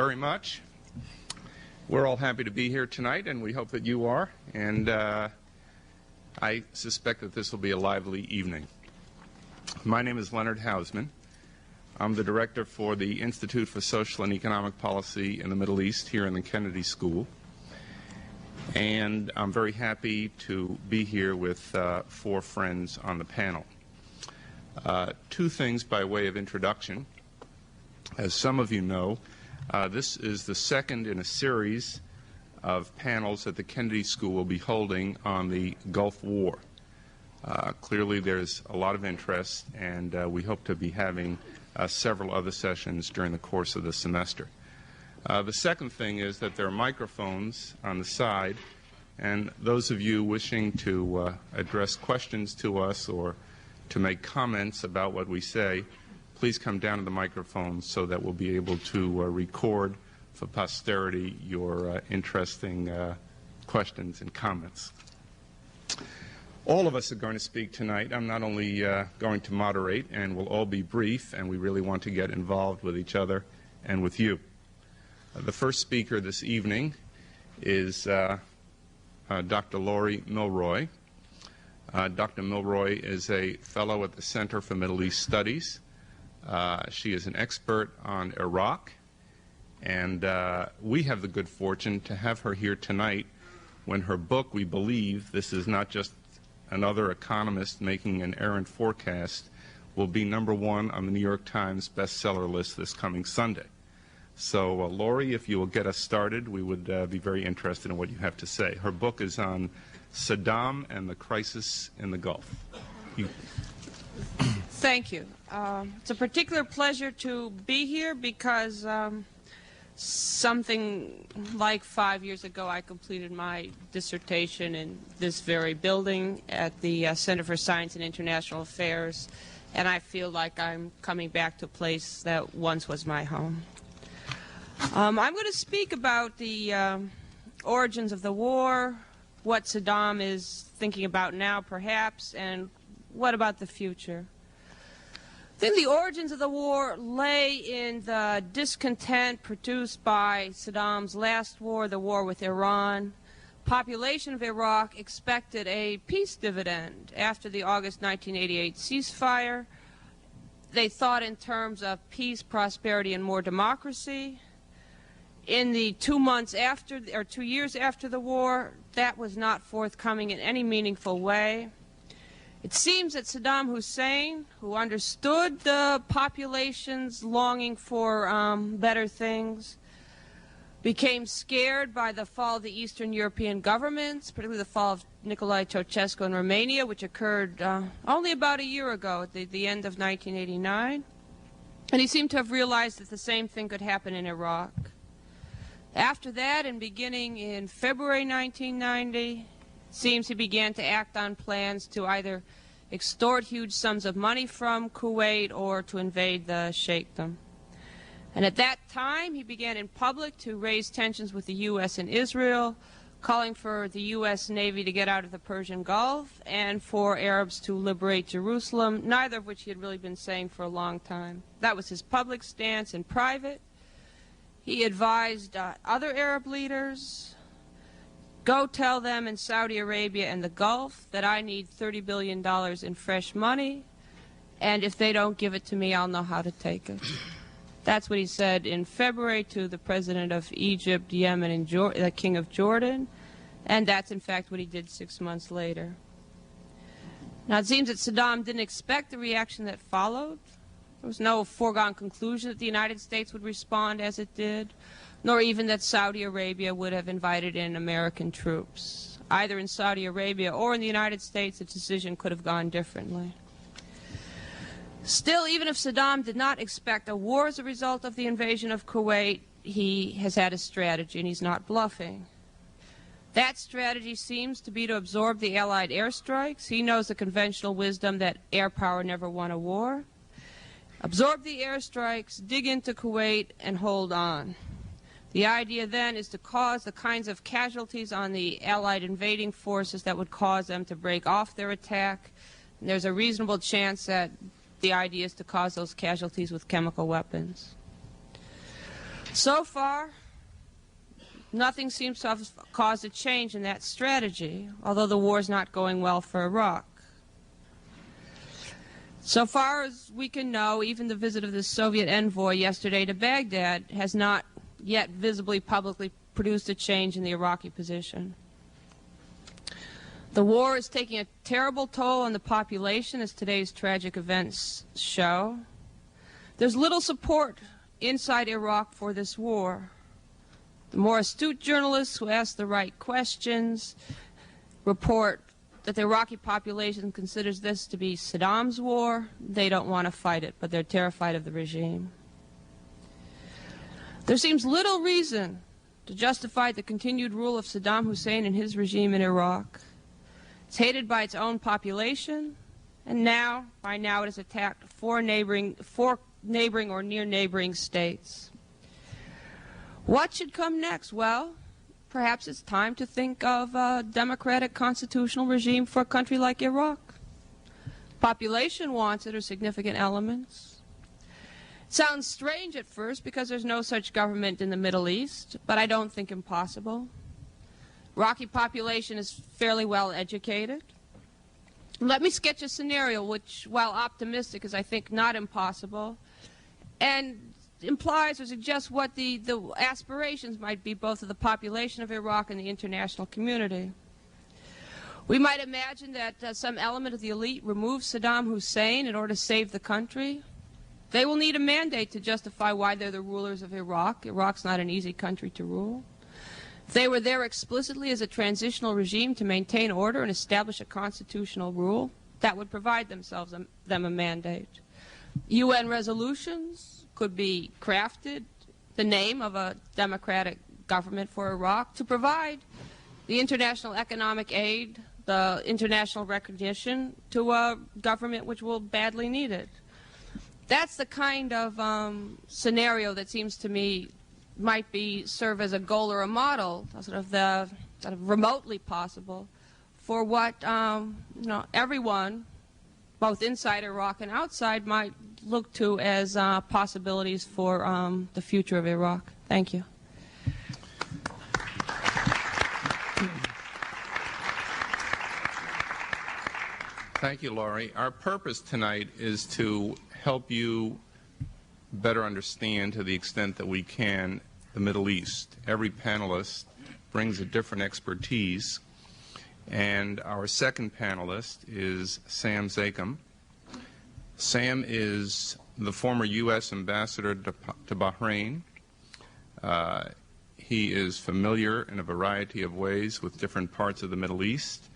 very much. We're all happy to be here tonight, and we hope that you are. And I suspect that this will be a lively evening. My name is Leonard Hausman. I'm the director for the Institute for Social and Economic Policy in the Middle East here in the Kennedy School. And I'm very happy to be here with four friends on the panel. Two things by way of introduction. As some of you know, this is the second in a series of panels that the Kennedy School will be holding on the Gulf War. Clearly there's a lot of interest, and we hope to be having several other sessions during the course of the semester. The second thing is that there are microphones on the side, and those of you wishing to address questions to us or to make comments about what we say, please come down to the microphone so that we'll be able to record for posterity your interesting questions and comments. All of us are going to speak tonight. I'm not only going to moderate, and we'll all be brief, and we really want to get involved with each other and with you. The first speaker this evening is Dr. Laurie Milroy. Dr. Milroy is a fellow at the Center for Middle East Studies. She is an expert on Iraq, and we have the good fortune to have her here tonight when her book, we believe, this is not just another economist making an errant forecast, will be #1 on the New York Times bestseller list this coming Sunday. So, Laurie, if you will get us started, we would be very interested in what you have to say. Her book is on Saddam and the crisis in the Gulf. Thank you. It's a particular pleasure to be here because something like 5 years ago I completed my dissertation in this very building at the Center for Science and International Affairs, and I feel like I'm coming back to a place that once was my home. I'm going to speak about the origins of the war, what Saddam is thinking about now perhaps, and what about the future. I think the origins of the war lay in the discontent produced by Saddam's last war, the war with Iran. Population of Iraq expected a peace dividend after the August 1988 ceasefire. They thought in terms of peace, prosperity, and more democracy. In the 2 years after the war, that was not forthcoming in any meaningful way. It seems that Saddam Hussein, who understood the population's longing for better things, became scared by the fall of the Eastern European governments, particularly the fall of Nicolae Ceausescu in Romania, which occurred only about a year ago at the end of 1989. And he seemed to have realized that the same thing could happen in Iraq. After that, and beginning in February 1990, it seems he began to act on plans to either extort huge sums of money from Kuwait or to invade the Sheikhdom. And at that time, he began in public to raise tensions with the U.S. and Israel, calling for the U.S. Navy to get out of the Persian Gulf and for Arabs to liberate Jerusalem, neither of which he had really been saying for a long time. That was his public stance. In private, he advised other Arab leaders, go tell them in Saudi Arabia and the Gulf that I need $30 billion in fresh money, and if they don't give it to me, I'll know how to take it. That's what he said in February to the president of Egypt, Yemen, and the king of Jordan, and that's in fact what he did 6 months later. Now it seems that Saddam didn't expect the reaction that followed. There was no foregone conclusion that the United States would respond as it did, nor even that Saudi Arabia would have invited in American troops. Either in Saudi Arabia or in the United States, the decision could have gone differently. Still, even if Saddam did not expect a war as a result of the invasion of Kuwait, he has had a strategy, and he's not bluffing. That strategy seems to be to absorb the Allied airstrikes. He knows the conventional wisdom that air power never won a war. Absorb the airstrikes, dig into Kuwait, and hold on. The idea then is to cause the kinds of casualties on the Allied invading forces that would cause them to break off their attack. And there's a reasonable chance that the idea is to cause those casualties with chemical weapons. So far, nothing seems to have caused a change in that strategy, although the war is not going well for Iraq. So far as we can know, even the visit of the Soviet envoy yesterday to Baghdad has not yet visibly, publicly produced a change in the Iraqi position. The war is taking a terrible toll on the population, as today's tragic events show. There's little support inside Iraq for this war. The more astute journalists who ask the right questions report that the Iraqi population considers this to be Saddam's war. They don't want to fight it, but they're terrified of the regime. There seems little reason to justify the continued rule of Saddam Hussein and his regime in Iraq. It's hated by its own population, and by now it has attacked four neighboring or near neighboring states. What should come next? Well, perhaps it's time to think of a democratic constitutional regime for a country like Iraq. Population wants it, or significant elements. It sounds strange at first because there's no such government in the Middle East, but I don't think impossible. Iraqi population is fairly well educated. Let me sketch a scenario which, while optimistic, is I think not impossible, and implies or suggests what the aspirations might be both of the population of Iraq and the international community. We might imagine that some element of the elite removes Saddam Hussein in order to save the country. They will need a mandate to justify why they're the rulers of Iraq. Iraq's not an easy country to rule. If they were there explicitly as a transitional regime to maintain order and establish a constitutional rule, that would provide them a mandate. UN resolutions could be crafted, the name of a democratic government for Iraq, to provide the international economic aid, the international recognition to a government which will badly need it. That's the kind of scenario that seems to me might serve as a goal or a model, sort of remotely possible, for what everyone, both inside Iraq and outside, might look to as possibilities for the future of Iraq. Thank you. Thank you, Laurie. Our purpose tonight is to help you better understand, to the extent that we can, the Middle East. Every panelist brings a different expertise, and our second panelist is Sam Zakim. Sam is the former U.S. ambassador to Bahrain. He is familiar in a variety of ways with different parts of the Middle East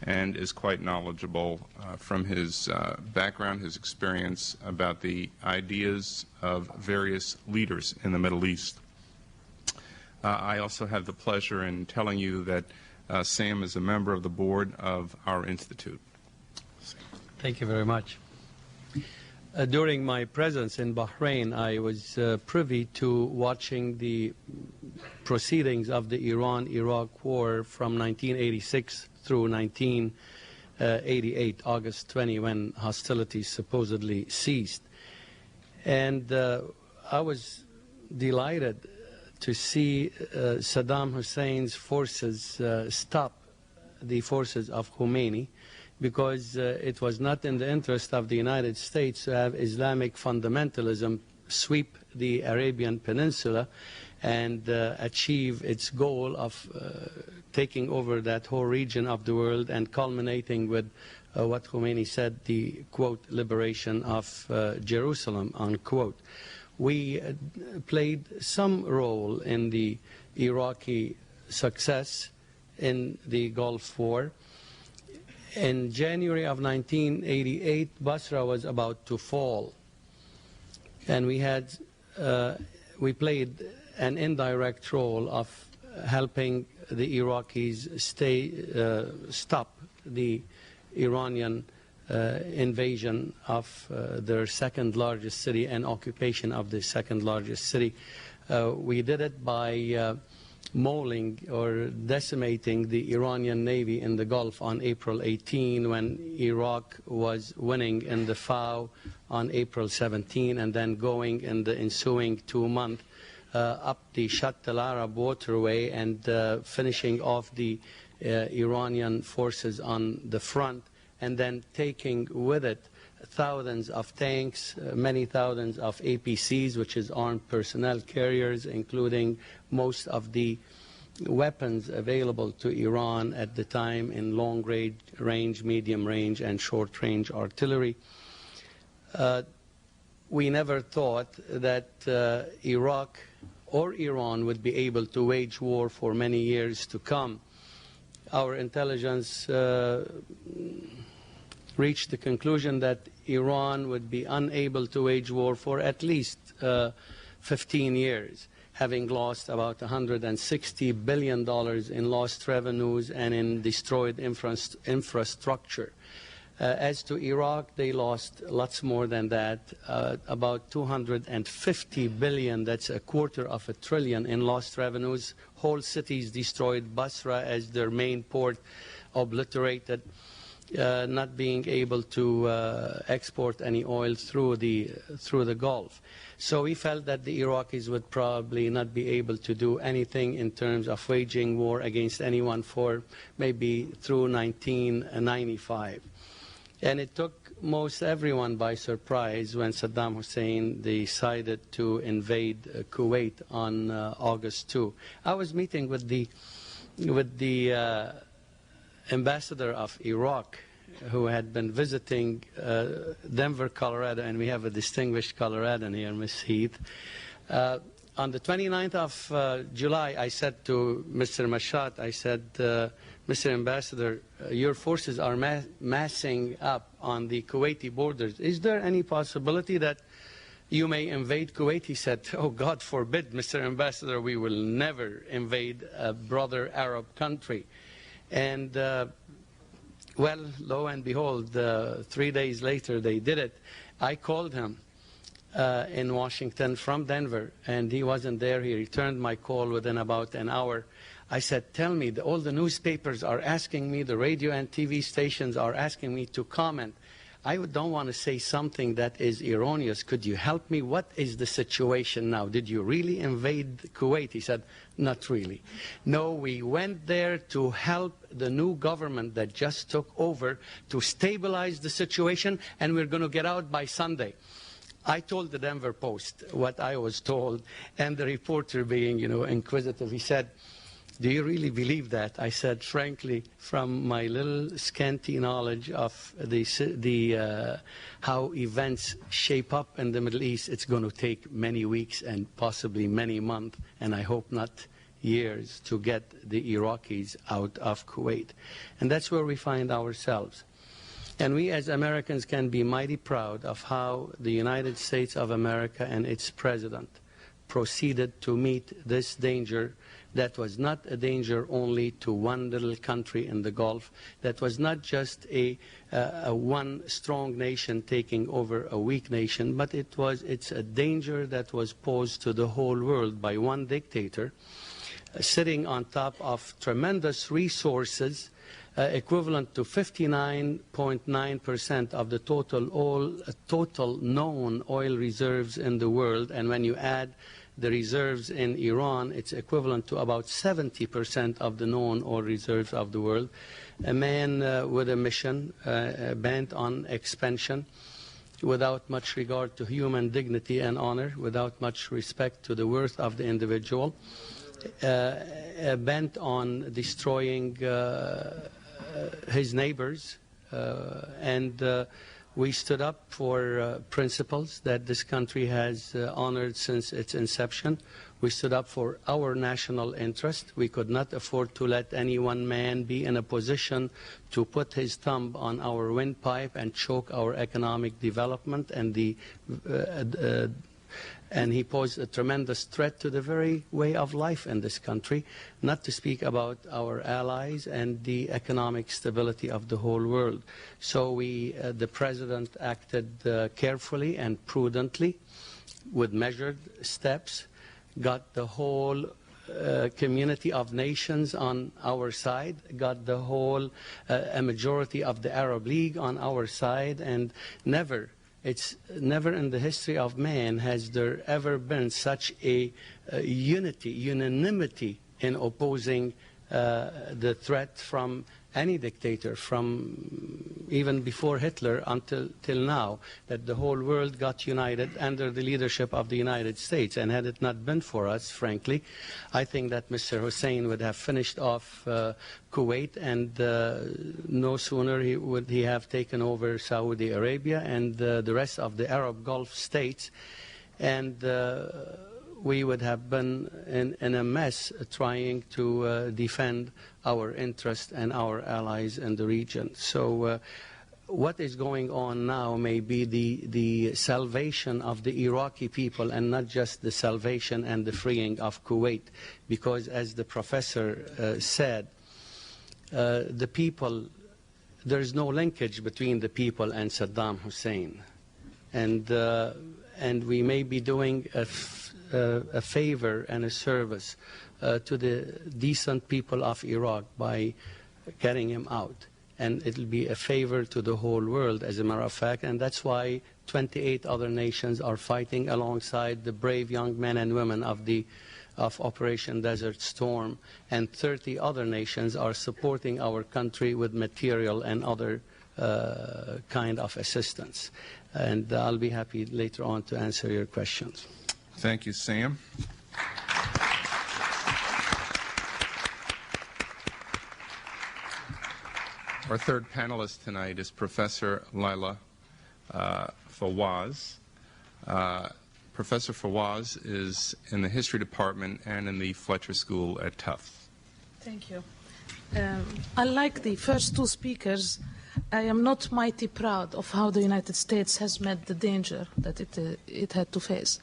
and is quite knowledgeable from his background, his experience about the ideas of various leaders in the Middle East. I also have the pleasure in telling you that Sam is a member of the board of our institute. Thank you very much. During my presence in Bahrain, I was privy to watching the proceedings of the Iran-Iraq war from 1986 through 1988, August 20, when hostilities supposedly ceased. And I was delighted to see Saddam Hussein's forces stop the forces of Khomeini, because it was not in the interest of the United States to have Islamic fundamentalism sweep the Arabian Peninsula and achieve its goal of taking over that whole region of the world and culminating with what Khomeini said, the, quote, liberation of Jerusalem, unquote. We played some role in the Iraqi success in the Gulf War. In January of 1988, Basra was about to fall, and we played an indirect role of helping the Iraqis stop the Iranian invasion of their second largest city and occupation of the second largest city. We did it by mauling or decimating the Iranian Navy in the Gulf on April 18, when Iraq was winning in the FAO on April 17, and then going in the ensuing 2 months up the Shatt al-Arab waterway and finishing off the Iranian forces on the front, and then taking with it thousands of tanks, many thousands of APCs, which is armed personnel carriers, including most of the weapons available to Iran at the time in long range, medium range, and short range artillery. We never thought that Iraq or Iran would be able to wage war for many years to come. Our intelligence reached the conclusion that Iran would be unable to wage war for at least 15 years, having lost about $160 billion in lost revenues and in destroyed infrastructure. As to Iraq, they lost lots more than that, about $250 billion, that's $250 billion in lost revenues. Whole cities destroyed, Basra as their main port obliterated, not being able to export any oil through the Gulf. So we felt that the Iraqis would probably not be able to do anything in terms of waging war against anyone for maybe through 1995. And it took most everyone by surprise when Saddam Hussein decided to invade Kuwait on August 2. I was meeting with the ambassador of Iraq, who had been visiting Denver, Colorado, and we have a distinguished Coloradan here, Ms. Heath. On the 29th of July, I said to Mr. Mashat, I said, Mr. Ambassador, your forces are massing up on the Kuwaiti borders. Is there any possibility that you may invade Kuwait? He said, oh, God forbid, Mr. Ambassador, we will never invade a brother Arab country. And well, lo and behold, 3 days later they did it. I called him in Washington from Denver, and he wasn't there. He returned my call within about an hour. I said, tell me, all the newspapers are asking me, the radio and TV stations are asking me to comment. I don't want to say something that is erroneous. Could you help me? What is the situation now? Did you really invade Kuwait? He said, not really. No, we went there to help the new government that just took over to stabilize the situation, and we're going to get out by Sunday. I told the Denver Post what I was told, and the reporter, being, inquisitive, he said, do you really believe that? I said, frankly, from my little scanty knowledge of how events shape up in the Middle East, it's going to take many weeks and possibly many months, and I hope not years, to get the Iraqis out of Kuwait. And that's where we find ourselves. And we as Americans can be mighty proud of how the United States of America and its president proceeded to meet this danger. That was not a danger only to one little country in the Gulf. That was not just a one strong nation taking over a weak nation, but it's a danger that was posed to the whole world by one dictator sitting on top of tremendous resources equivalent to 59.9% of the total known oil reserves in the world. And when you add the reserves in Iran, it's equivalent to about 70% of the known oil reserves of the world. A man with a mission bent on expansion, without much regard to human dignity and honor, without much respect to the worth of the individual, bent on destroying his neighbors, and we stood up for principles that this country has honored since its inception. We stood up for our national interest. We could not afford to let any one man be in a position to put his thumb on our windpipe and choke our economic development, and he posed a tremendous threat to the very way of life in this country, not to speak about our allies and the economic stability of the whole world. So the President acted carefully and prudently with measured steps, got the whole community of nations on our side, got the whole, a majority of the Arab League on our side, and never in the history of man has there ever been such a unanimity in opposing the threat from any dictator, from even before Hitler till now, that the whole world got united under the leadership of the United States. And had it not been for us, frankly, I think that Mr. Hussein would have finished off Kuwait, and no sooner would he have taken over Saudi Arabia and the rest of the Arab Gulf states, and we would have been in a mess trying to defend our interests and our allies in the region. So what is going on now may be the salvation of the Iraqi people, and not just the salvation and the freeing of Kuwait, because as the professor said, the people, there is no linkage between the people and Saddam Hussein, and we may be doing a favor and a service to the decent people of Iraq by getting him out. And it will be a favor to the whole world, as a matter of fact, and that's why 28 other nations are fighting alongside the brave young men and women of Operation Desert Storm, and 30 other nations are supporting our country with material and other kind of assistance. And I'll be happy later on to answer your questions. Thank you, Sam. Our third panelist tonight is Professor Laila Fawaz. Professor Fawaz is in the History Department and in the Fletcher School at Tufts. Thank you. Unlike the first two speakers, I am not mighty proud of how the United States has met the danger that it had to face.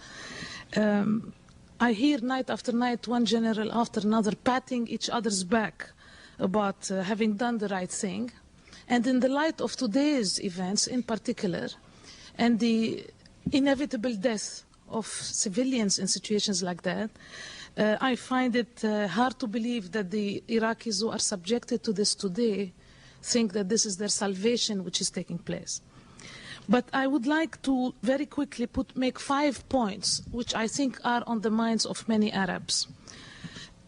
I hear night after night one general after another patting each other's back about having done the right thing. And in the light of today's events in particular, and the inevitable death of civilians in situations like that, I find it hard to believe that the Iraqis who are subjected to this today think that this is their salvation which is taking place. But I would like to very quickly make 5 points which I think are on the minds of many Arabs.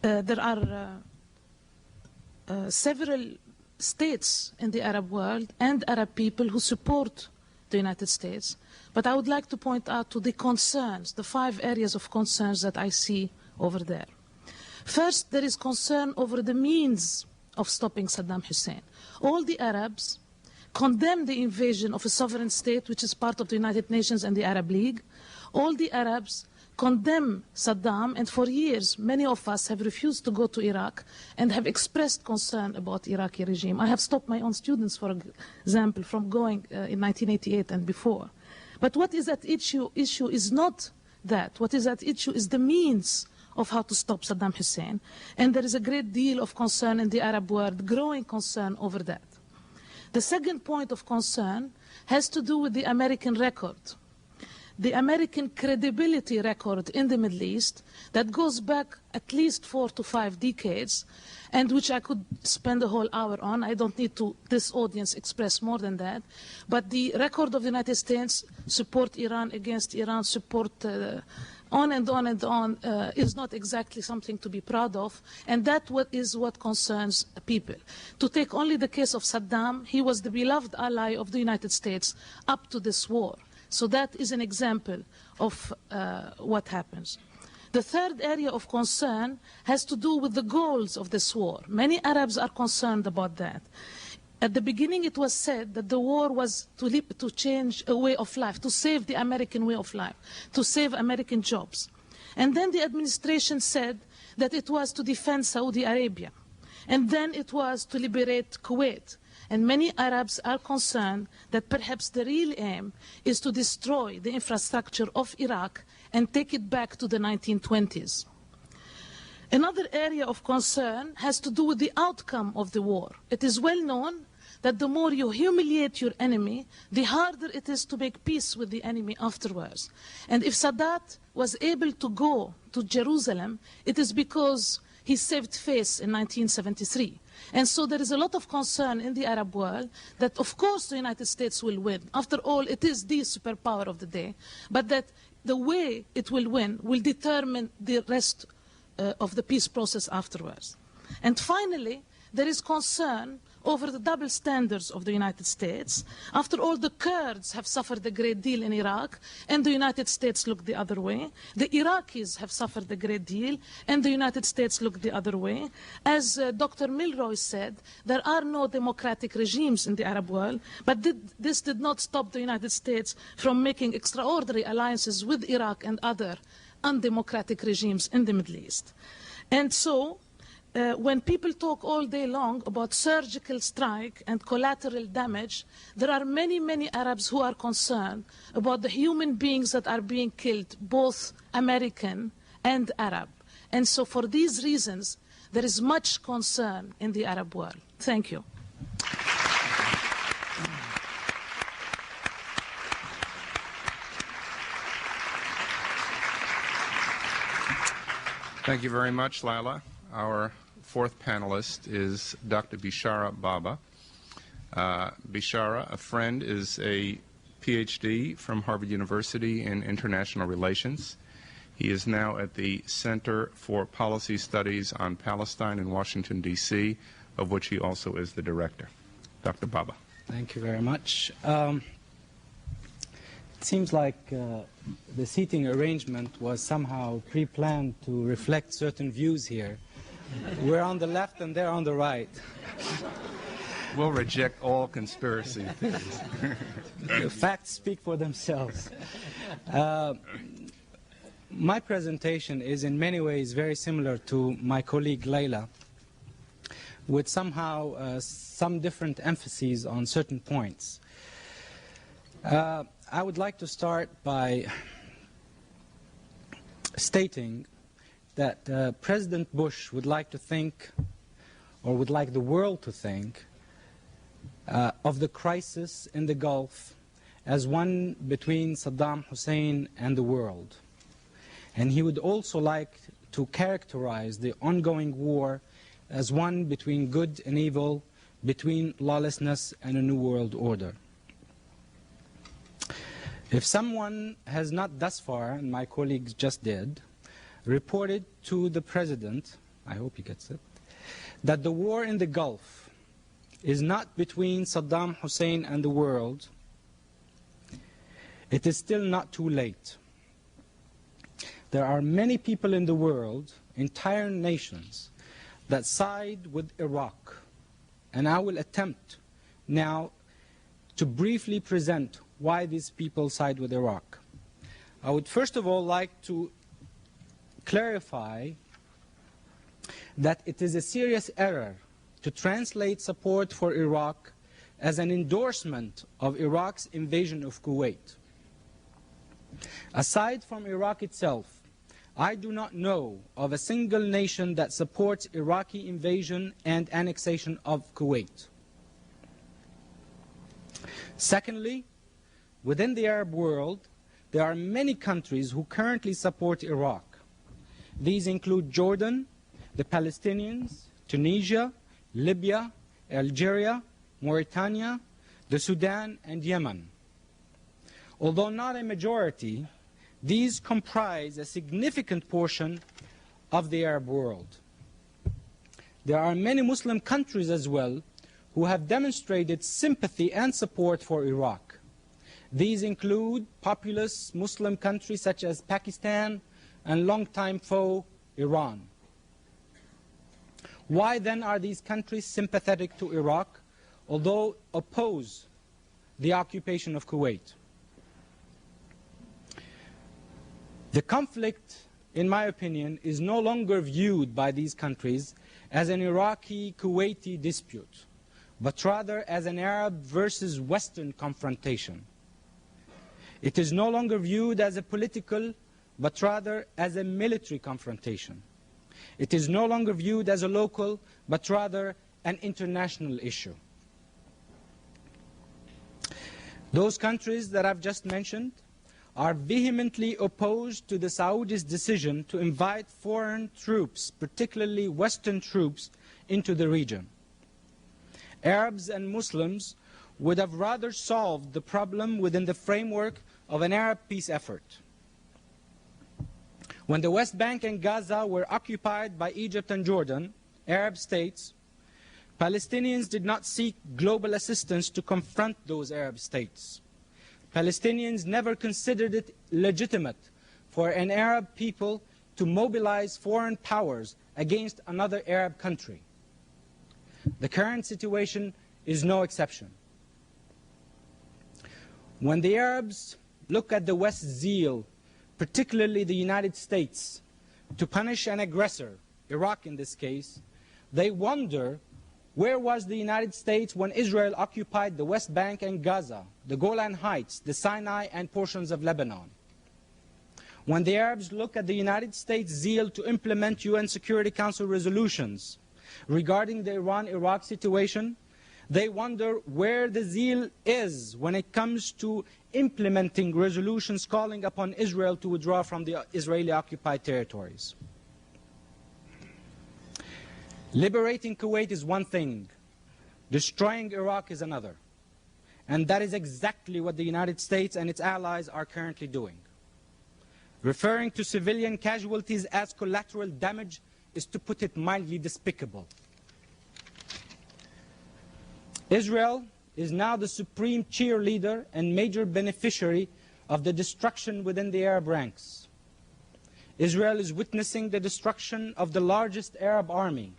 There are several states in the Arab world and Arab people who support the United States, but I would like to point out to the concerns, the 5 areas of concerns that I see over there. First, there is concern over the means of stopping Saddam Hussein. All the Arabs condemn the invasion of a sovereign state which is part of the United Nations and the Arab League. All the Arabs condemn Saddam, and for years many of us have refused to go to Iraq and have expressed concern about the Iraqi regime. I have stopped my own students, for example, from going in 1988 and before. But what is at issue is not that. What is at issue is the means of how to stop Saddam Hussein. And there is a great deal of concern in the Arab world, growing concern over that. The second point of concern has to do with the American record. The American credibility record in the Middle East that goes back at least 4 to 5 decades, and which I could spend a whole hour on. I don't need to, this audience, express more than that. But the record of the United States, support Iran, against Iran, support on and on and on, is not exactly something to be proud of, and that is what concerns people. To take only the case of Saddam, he was the beloved ally of the United States up to this war. So that is an example of what happens. The third area of concern has to do with the goals of this war. Many Arabs are concerned about that. At the beginning it was said that the war was to change a way of life, to save the American way of life, to save American jobs. And then the administration said that it was to defend Saudi Arabia. And then it was to liberate Kuwait. And many Arabs are concerned that perhaps the real aim is to destroy the infrastructure of Iraq and take it back to the 1920s. Another area of concern has to do with the outcome of the war. It is well known that the more you humiliate your enemy, the harder it is to make peace with the enemy afterwards. And if Sadat was able to go to Jerusalem, it is because he saved face in 1973. And so there is a lot of concern in the Arab world that, of course, the United States will win. After all, it is the superpower of the day. But that the way it will win will determine the rest of the peace process afterwards. And finally, there is concern over the double standards of the United States. After all, the Kurds have suffered a great deal in Iraq, and the United States looked the other way. The Iraqis have suffered a great deal, and the United States looked the other way. As Dr. Milroy said, there are no democratic regimes in the Arab world, but this did not stop the United States from making extraordinary alliances with Iraq and other undemocratic regimes in the Middle East. And so, when people talk all day long about surgical strike and collateral damage, there are many, many Arabs who are concerned about the human beings that are being killed, both American and Arab. And so for these reasons, there is much concern in the Arab world. Thank you. Thank you very much, Laila. Our fourth panelist is Dr. Bishara Baba. Bishara, a friend, is a PhD from Harvard University in International Relations. He is now at the Center for Policy Studies on Palestine in Washington, D.C., of which he also is the director. Dr. Baba. Thank you very much. It seems like the seating arrangement was somehow pre-planned to reflect certain views here. We're on the left and they're on the right. We'll reject all conspiracy theories. The facts speak for themselves. My presentation is in many ways very similar to my colleague Laila, with somehow some different emphases on certain points. I would like to start by stating that President Bush would like to think, or would like the world to think, of the crisis in the Gulf as one between Saddam Hussein and the world. And he would also like to characterize the ongoing war as one between good and evil, between lawlessness and a new world order. If someone has not thus far, and my colleagues just did, reported to the President, I hope he gets it, that the war in the Gulf is not between Saddam Hussein and the world, it is still not too late. There are many people in the world, entire nations, that side with Iraq. And I will attempt now to briefly present why these people side with Iraq. I would first of all like to clarify that it is a serious error to translate support for Iraq as an endorsement of Iraq's invasion of Kuwait. Aside from Iraq itself, I do not know of a single nation that supports Iraqi invasion and annexation of Kuwait. Secondly, within the Arab world, there are many countries who currently support Iraq. These include Jordan, the Palestinians, Tunisia, Libya, Algeria, Mauritania, the Sudan, and Yemen. Although not a majority, these comprise a significant portion of the Arab world. There are many Muslim countries as well who have demonstrated sympathy and support for Iraq. These include populous Muslim countries such as Pakistan and longtime foe Iran. Why then are these countries sympathetic to Iraq, although oppose the occupation of Kuwait? The conflict, in my opinion, is no longer viewed by these countries as an Iraqi-Kuwaiti dispute, but rather as an Arab versus Western confrontation. It is no longer viewed as a political, but rather as a military confrontation. It is no longer viewed as a local, but rather an international issue. Those countries that I've just mentioned are vehemently opposed to the Saudis' decision to invite foreign troops, particularly Western troops, into the region. Arabs and Muslims would have rather solved the problem within the framework of an Arab peace effort. When the West Bank and Gaza were occupied by Egypt and Jordan, Arab states, Palestinians did not seek global assistance to confront those Arab states. Palestinians never considered it legitimate for an Arab people to mobilize foreign powers against another Arab country. The current situation is no exception. When the Arabs look at the West's zeal, particularly the United States, to punish an aggressor, Iraq in this case, they wonder, where was the United States when Israel occupied the West Bank and Gaza, the Golan Heights, the Sinai, and portions of Lebanon? When the Arabs look at the United States' zeal to implement UN Security Council resolutions regarding the Iran-Iraq situation, they wonder where the zeal is when it comes to implementing resolutions calling upon Israel to withdraw from the Israeli-occupied territories. Liberating Kuwait is one thing, destroying Iraq is another. And that is exactly what the United States and its allies are currently doing. Referring to civilian casualties as collateral damage is, to put it mildly, despicable. Israel is now the supreme cheerleader and major beneficiary of the destruction within the Arab ranks. Israel is witnessing the destruction of the largest Arab army,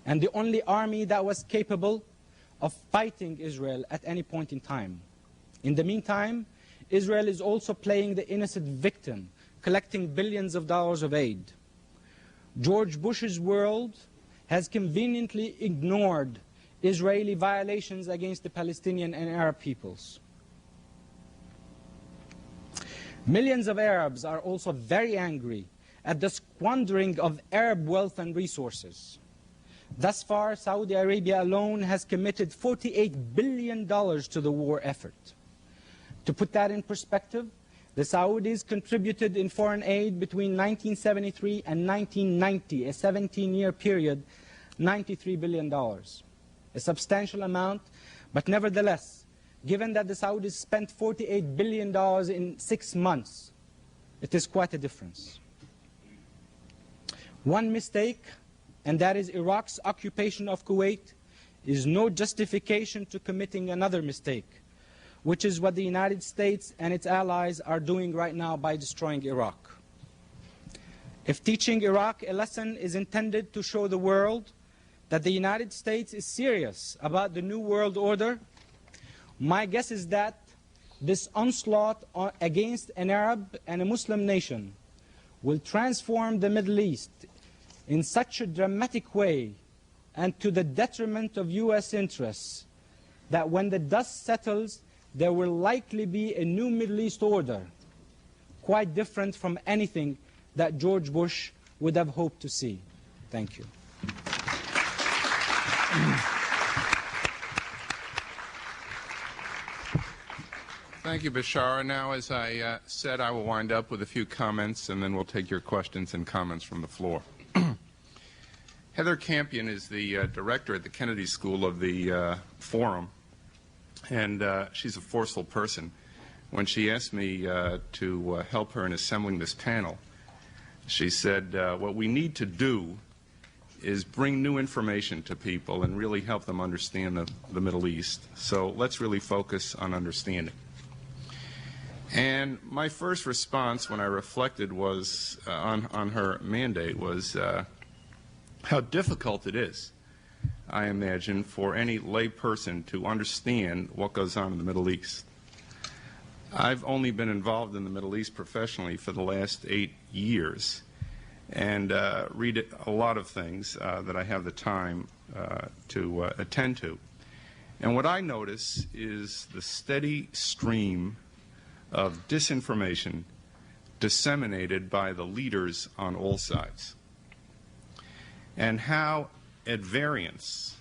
and the only army that was capable of fighting Israel at any point in time. In the meantime, Israel is also playing the innocent victim, collecting billions of dollars of aid. George Bush's world has conveniently ignored Israeli violations against the Palestinian and Arab peoples. Millions of Arabs are also very angry at the squandering of Arab wealth and resources. Thus far, Saudi Arabia alone has committed $48 billion to the war effort. To put that in perspective, the Saudis contributed in foreign aid between 1973 and 1990, a 17-year period, $93 billion. A substantial amount, but nevertheless, given that the Saudis spent $48 billion in 6 months, it is quite a difference. One mistake, and that is Iraq's occupation of Kuwait, is no justification to committing another mistake, which is what the United States and its allies are doing right now by destroying Iraq. If teaching Iraq a lesson is intended to show the world that the United States is serious about the New World Order, my guess is that this onslaught against an Arab and a Muslim nation will transform the Middle East in such a dramatic way and to the detriment of U.S. interests that when the dust settles, there will likely be a new Middle East order, quite different from anything that George Bush would have hoped to see. Thank you. Thank you, Bashar. Now, as I said, I will wind up with a few comments, and then we'll take your questions and comments from the floor. Heather Campion is the director at the Kennedy School of the Forum, and she's a forceful person. When she asked me to help her in assembling this panel, she said, what we need to do is bring new information to people and really help them understand the Middle East. So let's really focus on understanding. And my first response when I reflected was on her mandate was how difficult it is, I imagine, for any lay person to understand what goes on in the Middle East. I've only been involved in the Middle East professionally for the last 8 years and read a lot of things that I have the time to attend to. And what I notice is the steady stream of disinformation disseminated by the leaders on all sides, and how at variance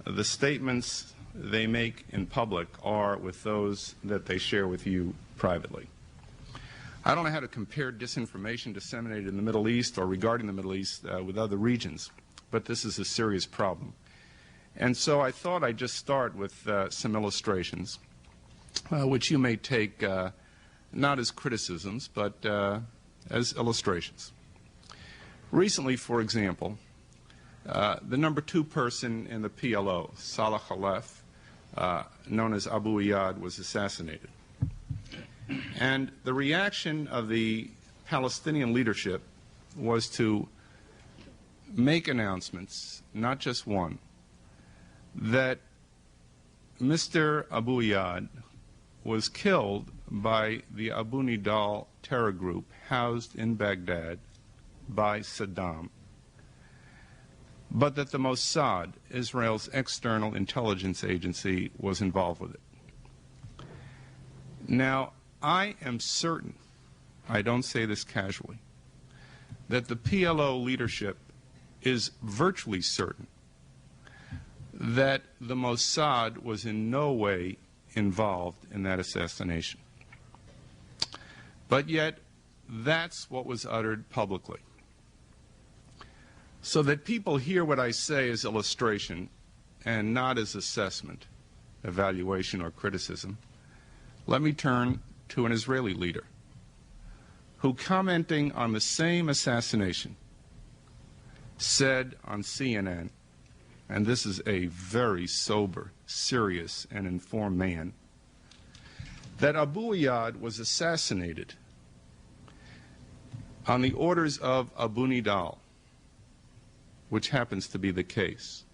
the statements they make in public are with those that they share with you privately. I don't know how to compare disinformation disseminated in the Middle East or regarding the Middle East with other regions, but this is a serious problem. And so I thought I'd just start with some illustrations, which you may take not as criticisms, but as illustrations. Recently, for example, the number 2 person in the PLO, Salah Khalef, known as Abu Iyad, was assassinated. And the reaction of the Palestinian leadership was to make announcements, not just one, that Mr. Abu Iyad was killed by the Abu Nidal terror group housed in Baghdad by Saddam, but that the Mossad, Israel's external intelligence agency, was involved with it. Now, I am certain, I don't say this casually, that the PLO leadership is virtually certain that the Mossad was in no way involved in that assassination. But yet, that's what was uttered publicly. So that people hear what I say as illustration and not as assessment, evaluation, or criticism, let me turn to an Israeli leader who, commenting on the same assassination, said on CNN, and this is a very sober, serious, and informed man, that Abu Iyad was assassinated on the orders of Abu Nidal, which happens to be the case.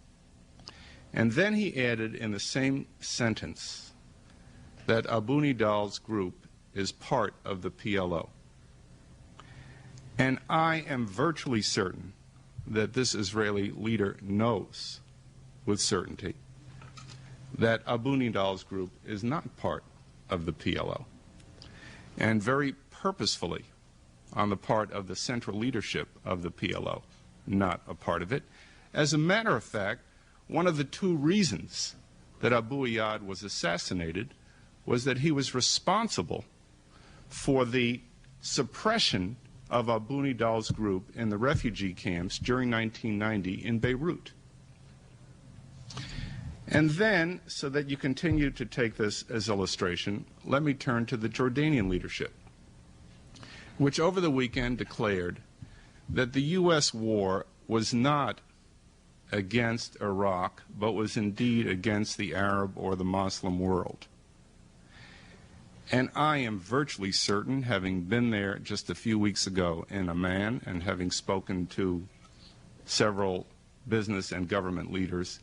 And then he added in the same sentence that Abu Nidal's group is part of the PLO. And I am virtually certain that this Israeli leader knows with certainty that Abu Nidal's group is not part of the PLO. And very purposefully, on the part of the central leadership of the PLO, not a part of it. As a matter of fact, one of the 2 reasons that Abu Iyad was assassinated was that he was responsible for the suppression of Abu Nidal's group in the refugee camps during 1990 in Beirut. And then, so that you continue to take this as illustration, let me turn to the Jordanian leadership, which over the weekend declared that the U.S. war was not against Iraq, but was indeed against the Arab or the Muslim world. And I am virtually certain, having been there just a few weeks ago in Amman and having spoken to several business and government leaders,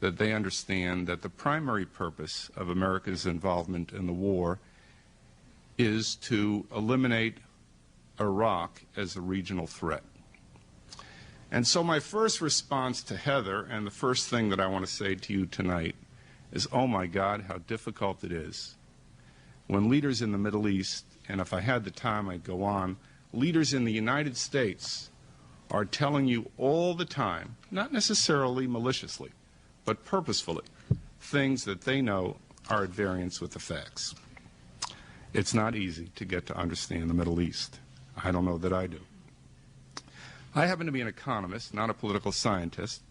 that they understand that the primary purpose of America's involvement in the war is to eliminate Iraq as a regional threat. And so my first response to Heather, and the first thing that I want to say to you tonight, is, oh my God, how difficult it is when leaders in the Middle East, and if I had the time I'd go on, leaders in the United States are telling you all the time, not necessarily maliciously, but purposefully, things that they know are at variance with the facts. It's not easy to get to understand the Middle East. I don't know that I do. I happen to be an economist, not a political scientist,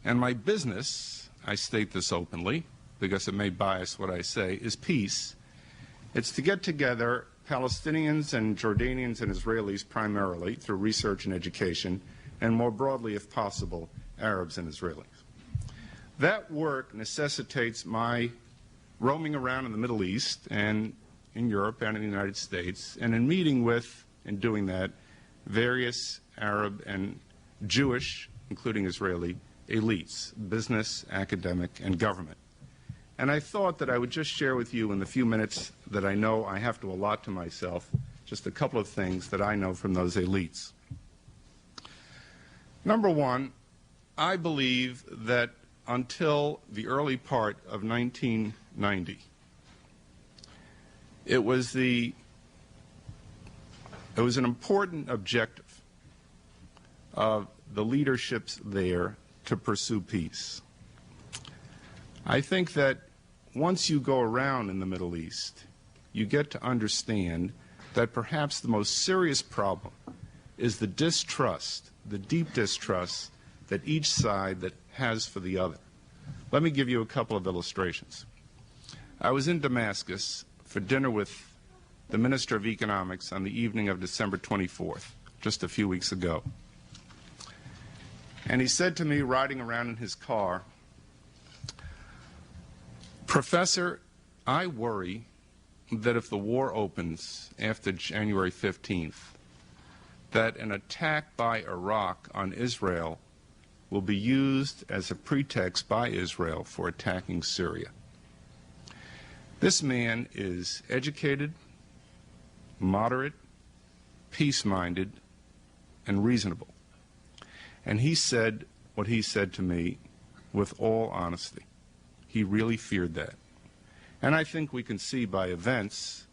and my business, I state this openly, because it may bias what I say, is peace. It's to get together Palestinians and Jordanians and Israelis primarily through research and education, and more broadly, if possible, Arabs and Israelis. That work necessitates my roaming around in the Middle East and in Europe and in the United States, and in meeting with, and doing that, various Arab and Jewish, including Israeli, elites, business, academic, and government. And I thought that I would just share with you in the few minutes that I know I have to allot to myself just a couple of things that I know from those elites. Number one, I believe that until the early part of 1990, it was an important objective of the leaderships there to pursue peace. I think that once you go around in the Middle East, you get to understand that perhaps the most serious problem is the distrust, the deep distrust that each side that has for the other. Let me give you a couple of illustrations. I was in Damascus for dinner with the Minister of Economics, on the evening of December 24th, just a few weeks ago. And he said to me, riding around in his car, "Professor, I worry that if the war opens after January 15th, that an attack by Iraq on Israel will be used as a pretext by Israel for attacking Syria." This man is educated, moderate, peace-minded, and reasonable. And he said what he said to me with all honesty. He really feared that. And I think we can see by events,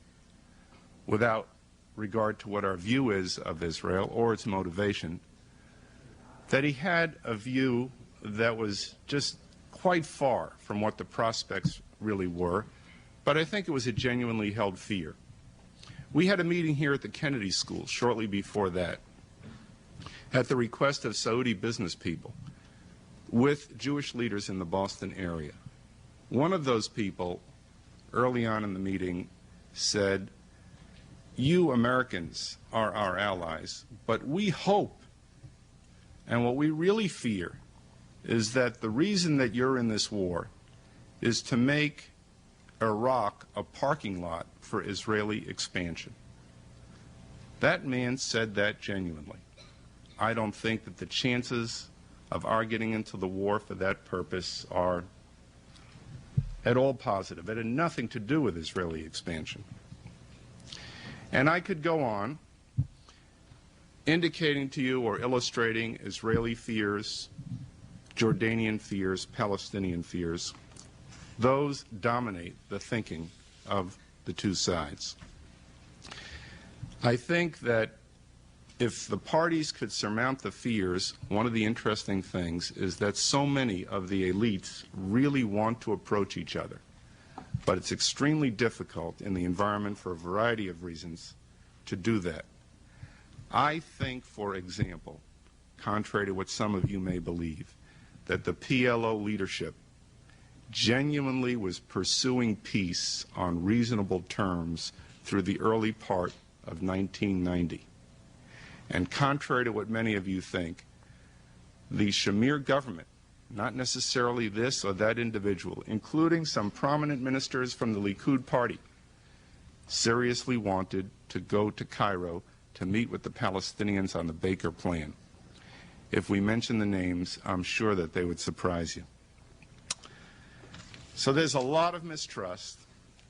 without regard to what our view is of Israel or its motivation, that he had a view that was just quite far from what the prospects really were, but I think it was a genuinely held fear. We had a meeting here at the Kennedy School shortly before that, at the request of Saudi business people, with Jewish leaders in the Boston area. One of those people, early on in the meeting, said, "You Americans are our allies, but we hope, and what we really fear, is that the reason that you're in this war is to make Iraq a parking lot for Israeli expansion." That man said that genuinely. I don't think that the chances of our getting into the war for that purpose are at all positive. It had nothing to do with Israeli expansion. And I could go on indicating to you or illustrating Israeli fears, Jordanian fears, Palestinian fears. Those dominate the thinking of the two sides. I think that if the parties could surmount the fears, one of the interesting things is that so many of the elites really want to approach each other. But it's extremely difficult in the environment, for a variety of reasons, to do that. I think, for example, contrary to what some of you may believe, that the PLO leadership genuinely was pursuing peace on reasonable terms through the early part of 1990. And contrary to what many of you think, the Shamir government, not necessarily this or that individual, including some prominent ministers from the Likud party, seriously wanted to go to Cairo to meet with the Palestinians on the Baker Plan. If we mention the names, I'm sure that they would surprise you. So there's a lot of mistrust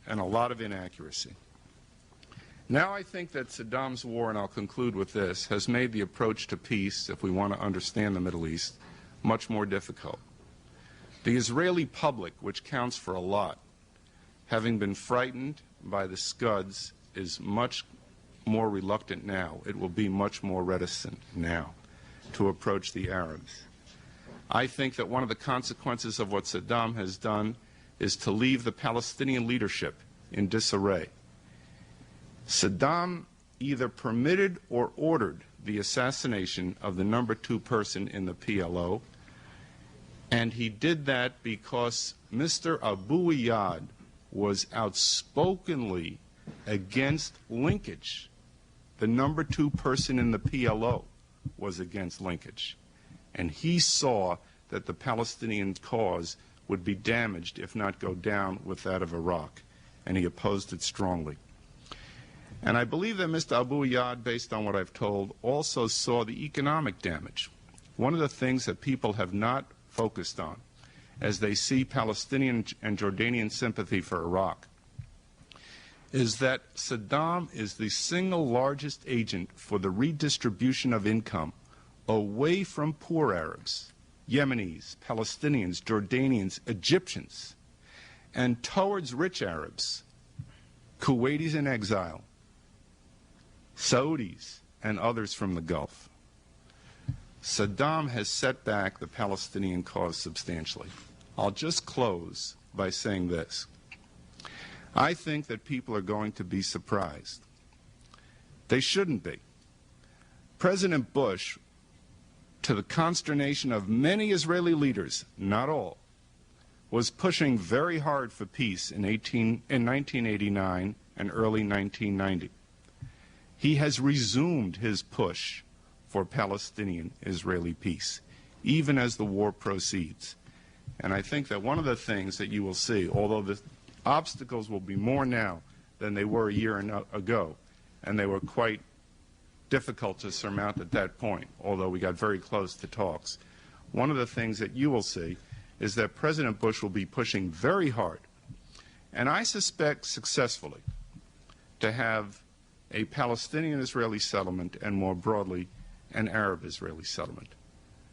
and a lot of inaccuracy. Now I think that Saddam's war, and I'll conclude with this, has made the approach to peace, if we want to understand the Middle East, much more difficult. The Israeli public, which counts for a lot, having been frightened by the Scuds, is much more reluctant now. It will be much more reticent now to approach the Arabs. I think that one of the consequences of what Saddam has done is to leave the Palestinian leadership in disarray. Saddam either permitted or ordered the assassination of the number 2 person in the PLO, and he did that because Mr. Abu Iyad was outspokenly against linkage. The number 2 person in the PLO was against linkage, and he saw that the Palestinian cause would be damaged, if not go down, with that of Iraq, and he opposed it strongly. And I believe that Mr. Abu Iyad, based on what I've told, also saw the economic damage. One of the things that people have not focused on as they see Palestinian and Jordanian sympathy for Iraq is that Saddam is the single largest agent for the redistribution of income away from poor Arabs, Yemenis, Palestinians, Jordanians, Egyptians, and towards rich Arabs, Kuwaitis in exile, Saudis, and others from the Gulf. Saddam has set back the Palestinian cause substantially. I'll just close by saying this. I think that people are going to be surprised. They shouldn't be. President Bush, to the consternation of many Israeli leaders, not all, was pushing very hard for peace in 1989 and early 1990. He has resumed his push for Palestinian-Israeli peace, even as the war proceeds. And I think that one of the things that you will see, although the obstacles will be more now than they were a year ago, and they were quite difficult to surmount at that point, although we got very close to talks, one of the things that you will see is that President Bush will be pushing very hard, and I suspect successfully, to have a Palestinian-Israeli settlement and more broadly an Arab-Israeli settlement.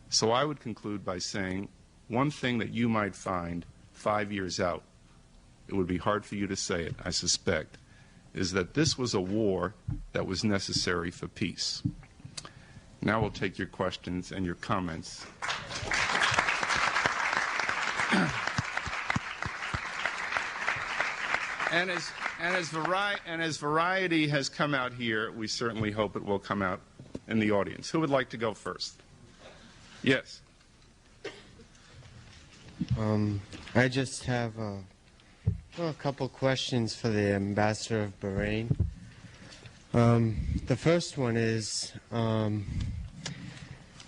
So I would conclude by saying one thing that you might find 5 years out, it would be hard for you to say it, I suspect, is that this was a war that was necessary for peace. Now we'll take your questions and your comments. And as variety has come out here, we certainly hope it will come out in the audience. Who would like to go first? Yes. I just have a couple questions for the Ambassador of Bahrain. The first one is,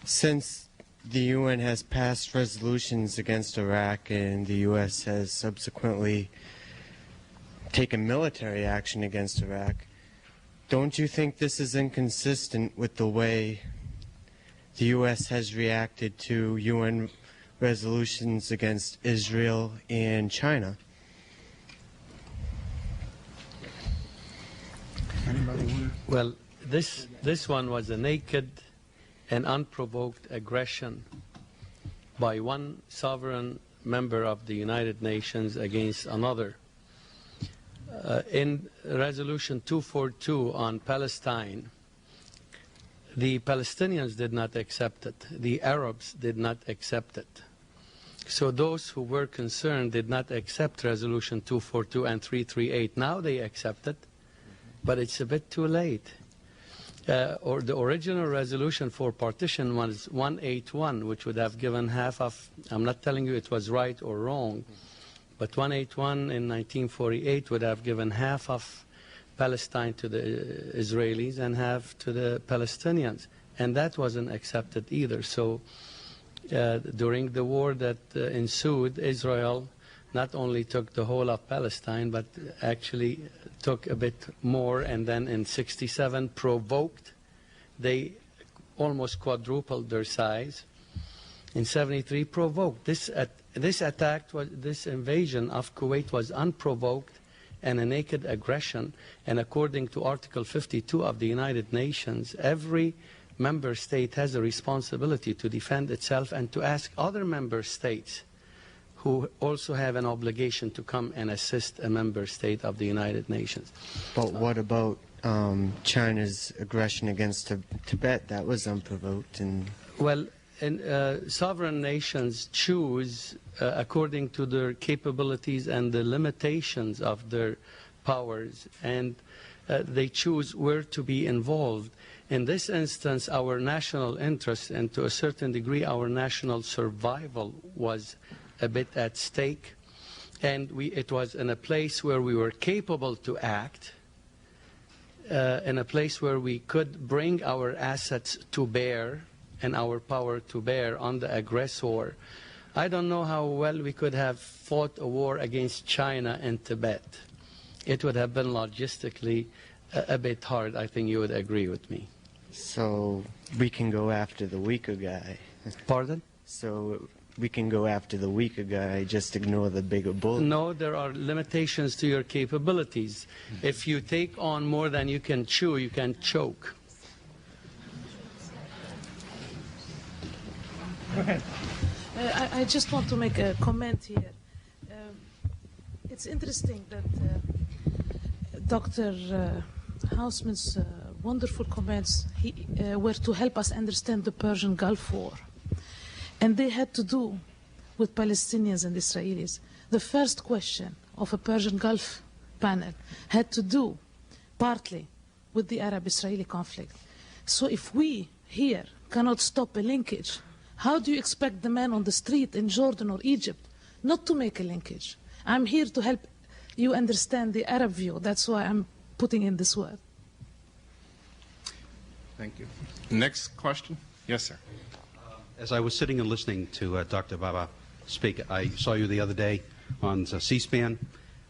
since the UN has passed resolutions against Iraq and the U.S. has subsequently taken military action against Iraq, don't you think this is inconsistent with the way the U.S. has reacted to UN resolutions against Israel and China? Well, this one was a naked and unprovoked aggression by one sovereign member of the United Nations against another. In Resolution 242 on Palestine, the Palestinians did not accept it. The Arabs did not accept it. So those who were concerned did not accept Resolution 242 and 338. Now they accept it, but it's a bit too late. Or the original resolution for partition was 181, which would have given half of, I'm not telling you it was right or wrong, but 181 in 1948 would have given half of Palestine to the Israelis and half to the Palestinians. And that wasn't accepted either. So during the war that ensued, Israel not only took the whole of Palestine, but actually took a bit more, and then in 67 provoked. They almost quadrupled their size. In 73 provoked. This attack, this invasion of Kuwait was unprovoked and a naked aggression. And according to Article 52 of the United Nations, every member state has a responsibility to defend itself and to ask other member states who also have an obligation to come and assist a member state of the United Nations. But what about China's aggression against Tibet? That was unprovoked. And well, sovereign nations choose according to their capabilities and the limitations of their powers, and they choose where to be involved. In this instance, our national interest, and to a certain degree our national survival, was a bit at stake, and it was in a place where we were capable to act, in a place where we could bring our assets to bear and our power to bear on the aggressor. I don't know how well we could have fought a war against China and Tibet. It would have been logistically a bit hard. I think you would agree with me. so we can go after the weaker guy. Pardon? So we can go after the weaker guy, just ignore the bigger bull. No, there are limitations to your capabilities. If you take on more than you can chew, you can choke. Go ahead. I just want to make a comment here. It's interesting that Dr. Hausman's wonderful comments were to help us understand the Persian Gulf War. And they had to do with Palestinians and Israelis. The first question of a Persian Gulf panel had to do partly with the Arab-Israeli conflict. So if we here cannot stop a linkage, how do you expect the man on the street in Jordan or Egypt not to make a linkage? I'm here to help you understand the Arab view. That's why I'm putting in this word. Thank you. Next question. Yes, sir. As I was sitting and listening to Dr. Baba speak, I saw you the other day on C-SPAN.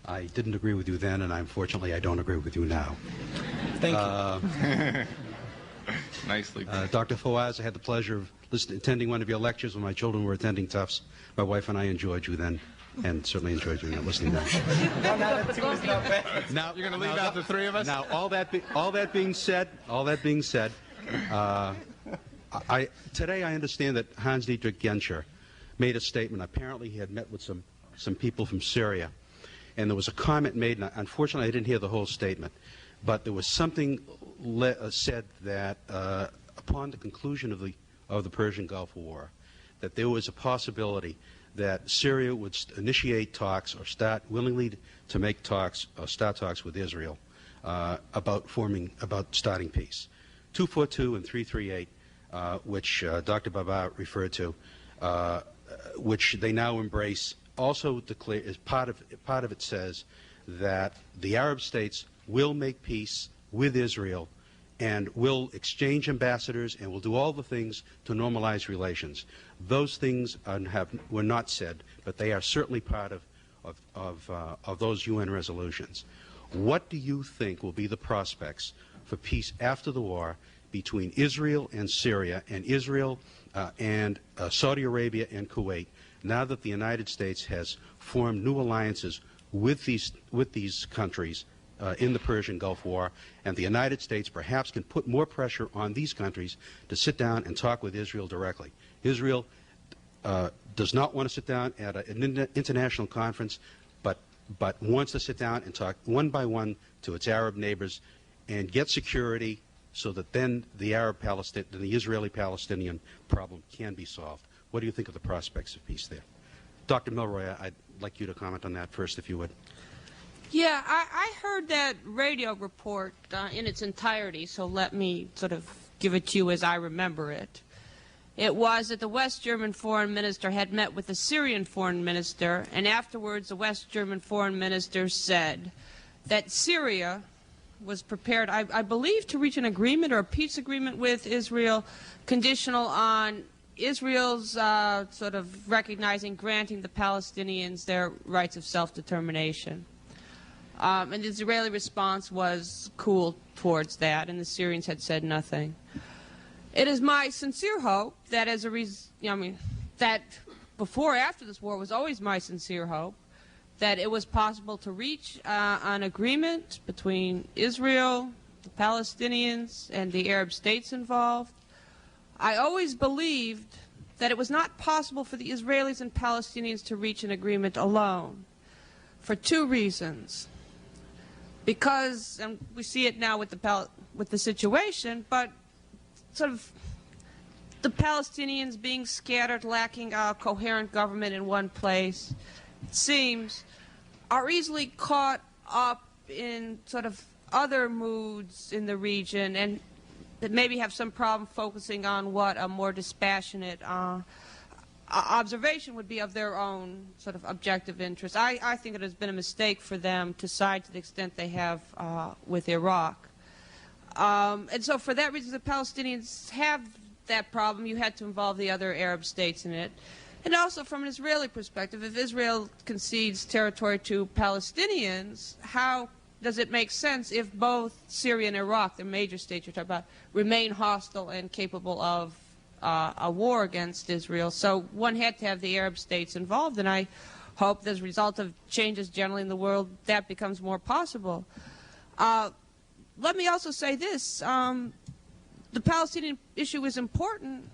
I didn't agree with you then, and unfortunately I don't agree with you now. Thank you. Nicely put. Dr. Fawaz, I had the pleasure of attending one of your lectures when my children were attending Tufts. My wife and I enjoyed you then, and certainly enjoyed you listening now. Now you're going to leave out the three of us? Now, all that being said, today I understand that Hans-Dietrich Genscher made a statement. Apparently he had met with some people from Syria, and there was a comment made, and unfortunately I didn't hear the whole statement, but there was something said that upon the conclusion of the Persian Gulf War, that there was a possibility that Syria would initiate talks or start willingly to make talks or start talks with Israel about starting peace. 242 and 338, which Dr. Baba referred to, which they now embrace, also declare as part of it says that the Arab states will make peace with Israel and will exchange ambassadors and will do all the things to normalize relations. Those things were not said, but they are certainly part of those UN resolutions. What do you think will be the prospects for peace after the war between Israel and Syria, and Israel and Saudi Arabia and Kuwait, now that the United States has formed new alliances with these countries in the Persian Gulf War, and the United States perhaps can put more pressure on these countries to sit down and talk with Israel directly? Israel does not want to sit down at an international conference, but wants to sit down and talk one by one to its Arab neighbors and get security so that then the Israeli-Palestinian problem can be solved. What do you think of the prospects of peace there? Dr. Milroy, I'd like you to comment on that first, if you would. Yeah, I heard that radio report in its entirety, so let me sort of give it to you as I remember it. It was that the West German foreign minister had met with the Syrian foreign minister, and afterwards the West German foreign minister said that Syria was prepared, I believe, to reach an agreement or a peace agreement with Israel, conditional on Israel's sort of recognizing, granting the Palestinians their rights of self-determination. And the Israeli response was cool towards that, and the Syrians had said nothing. It is my sincere hope that as a that before after this war was always my sincere hope that it was possible to reach an agreement between Israel, the Palestinians, and the Arab states involved. I always believed that it was not possible for the Israelis and Palestinians to reach an agreement alone, for two reasons. Because, and we see it now with the situation, but sort of the Palestinians being scattered, lacking a coherent government in one place, it seems, are easily caught up in sort of other moods in the region and that maybe have some problem focusing on what a more dispassionate observation would be of their own sort of objective interests. I think it has been a mistake for them to side to the extent they have with Iraq. And so for that reason, the Palestinians have that problem. You had to involve the other Arab states in it. And also from an Israeli perspective, if Israel concedes territory to Palestinians, how does it make sense if both Syria and Iraq, the major states you're talking about, remain hostile and capable of a war against Israel? So one had to have the Arab states involved, and I hope that as a result of changes generally in the world, that becomes more possible. Let me also say this. The Palestinian issue is important,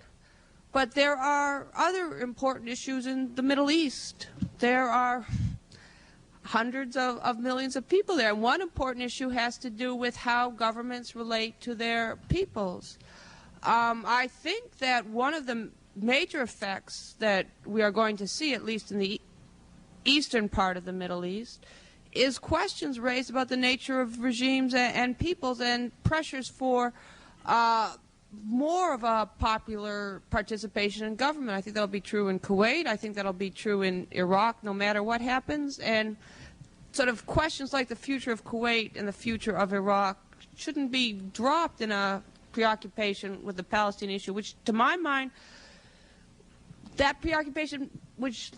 but there are other important issues in the Middle East. There are hundreds of millions of people there. And one important issue has to do with how governments relate to their peoples. I think that one of the major effects that we are going to see, at least in the eastern part of the Middle East, is questions raised about the nature of regimes and peoples and pressures for more of a popular participation in government. I think that'll be true in Kuwait. I think that'll be true in Iraq, no matter what happens. And sort of questions like the future of Kuwait and the future of Iraq shouldn't be dropped in a preoccupation with the Palestinian issue, which, to my mind, that preoccupation which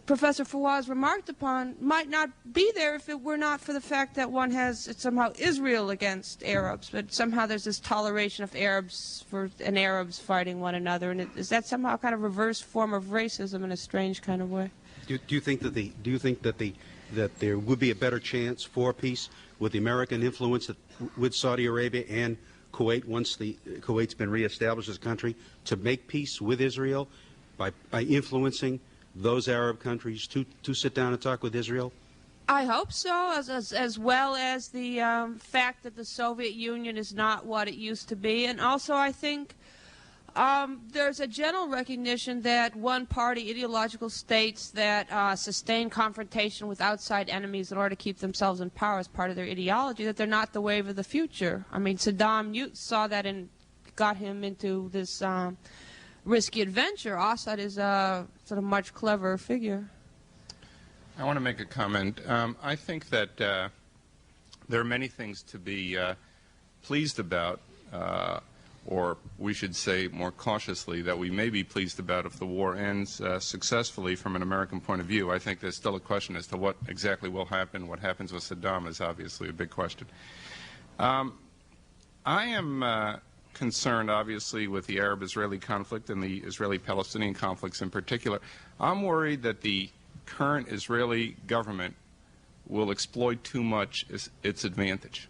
Professor Fawaz remarked upon might not be there if it were not for the fact that one has somehow Israel against Arabs, but somehow there's this toleration of Arabs and Arabs fighting one another, and is that somehow a kind of reverse form of racism in a strange kind of way? Do you think that there would be a better chance for peace with the American influence with Saudi Arabia and Kuwait once Kuwait's been reestablished as a country to make peace with Israel by influencing those Arab countries to sit down and talk with Israel? I hope so, as well as the fact that the Soviet Union is not what it used to be. And also I think there's a general recognition that one-party ideological states that sustain confrontation with outside enemies in order to keep themselves in power as part of their ideology, that they're not the wave of the future. I mean, Saddam saw that and got him into this risky adventure. Assad is a sort of much cleverer figure. I want to make a comment. I think that there are many things to be pleased about, or we should say more cautiously that we may be pleased about if the war ends successfully from an American point of view. I think there's still a question as to what exactly will happen. What happens with Saddam is obviously a big question. I am concerned, obviously, with the Arab-Israeli conflict and the Israeli-Palestinian conflicts in particular. I'm worried that the current Israeli government will exploit too much its advantage.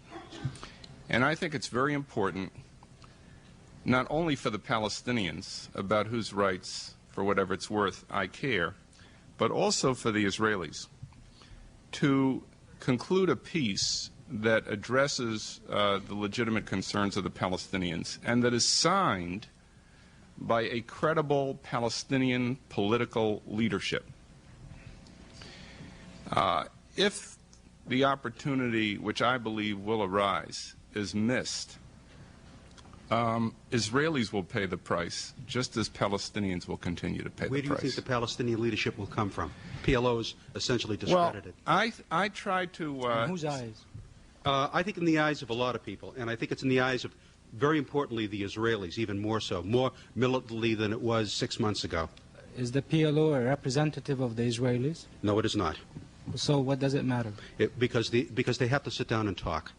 And I think it's very important, not only for the Palestinians, about whose rights, for whatever it's worth, I care, but also for the Israelis, to conclude a peace that addresses the legitimate concerns of the Palestinians and that is signed by a credible Palestinian political leadership. If the opportunity, which I believe will arise, is missed, Israelis will pay the price, just as Palestinians will continue to pay the price. Where do you think the Palestinian leadership will come from? PLO is essentially discredited. Well, I try to... in whose eyes? I think in the eyes of a lot of people, and I think it's in the eyes of, very importantly, the Israelis, even more so, more militantly than it was 6 months ago. Is the PLO a representative of the Israelis? No, it is not. So what does it matter? Because they have to sit down and talk.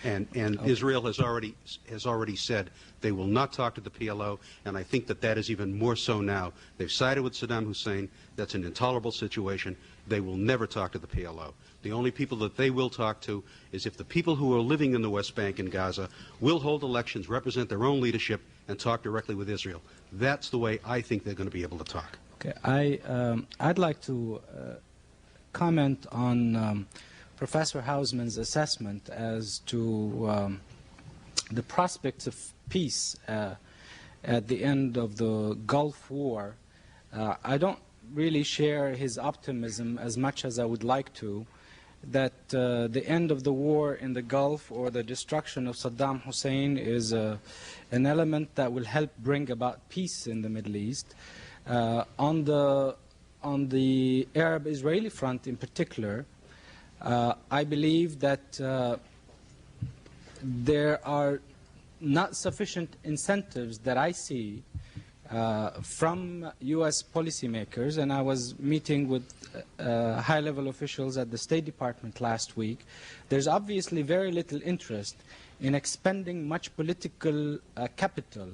And okay. Israel has already said they will not talk to the PLO, and I think that is even more so now. They've sided with Saddam Hussein. That's an intolerable situation. They will never talk to the PLO. The only people that they will talk to is if the people who are living in the West Bank and Gaza will hold elections, represent their own leadership, and talk directly with Israel. That's the way I think they're going to be able to talk. Okay, I'd like to comment on Professor Hausman's assessment as to the prospects of peace at the end of the Gulf War. I don't really share his optimism as much as I would like to, that the end of the war in the Gulf or the destruction of Saddam Hussein is an element that will help bring about peace in the Middle East. On the Arab-Israeli front in particular, I believe that there are not sufficient incentives that I see from U.S. policymakers, and I was meeting with high-level officials at the State Department last week. There's obviously very little interest in expending much political capital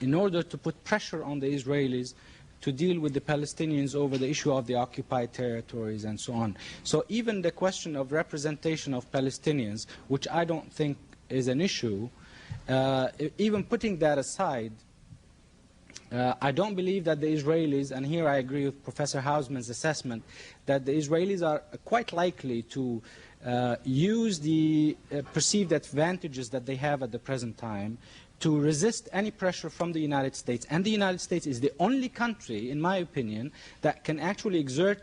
in order to put pressure on the Israelis to deal with the Palestinians over the issue of the occupied territories and so on. So even the question of representation of Palestinians, which I don't think is an issue, even putting that aside, I don't believe that the Israelis, and here I agree with Professor Hausman's assessment, that the Israelis are quite likely to use the perceived advantages that they have at the present time to resist any pressure from the United States. And the United States is the only country, in my opinion, that can actually exert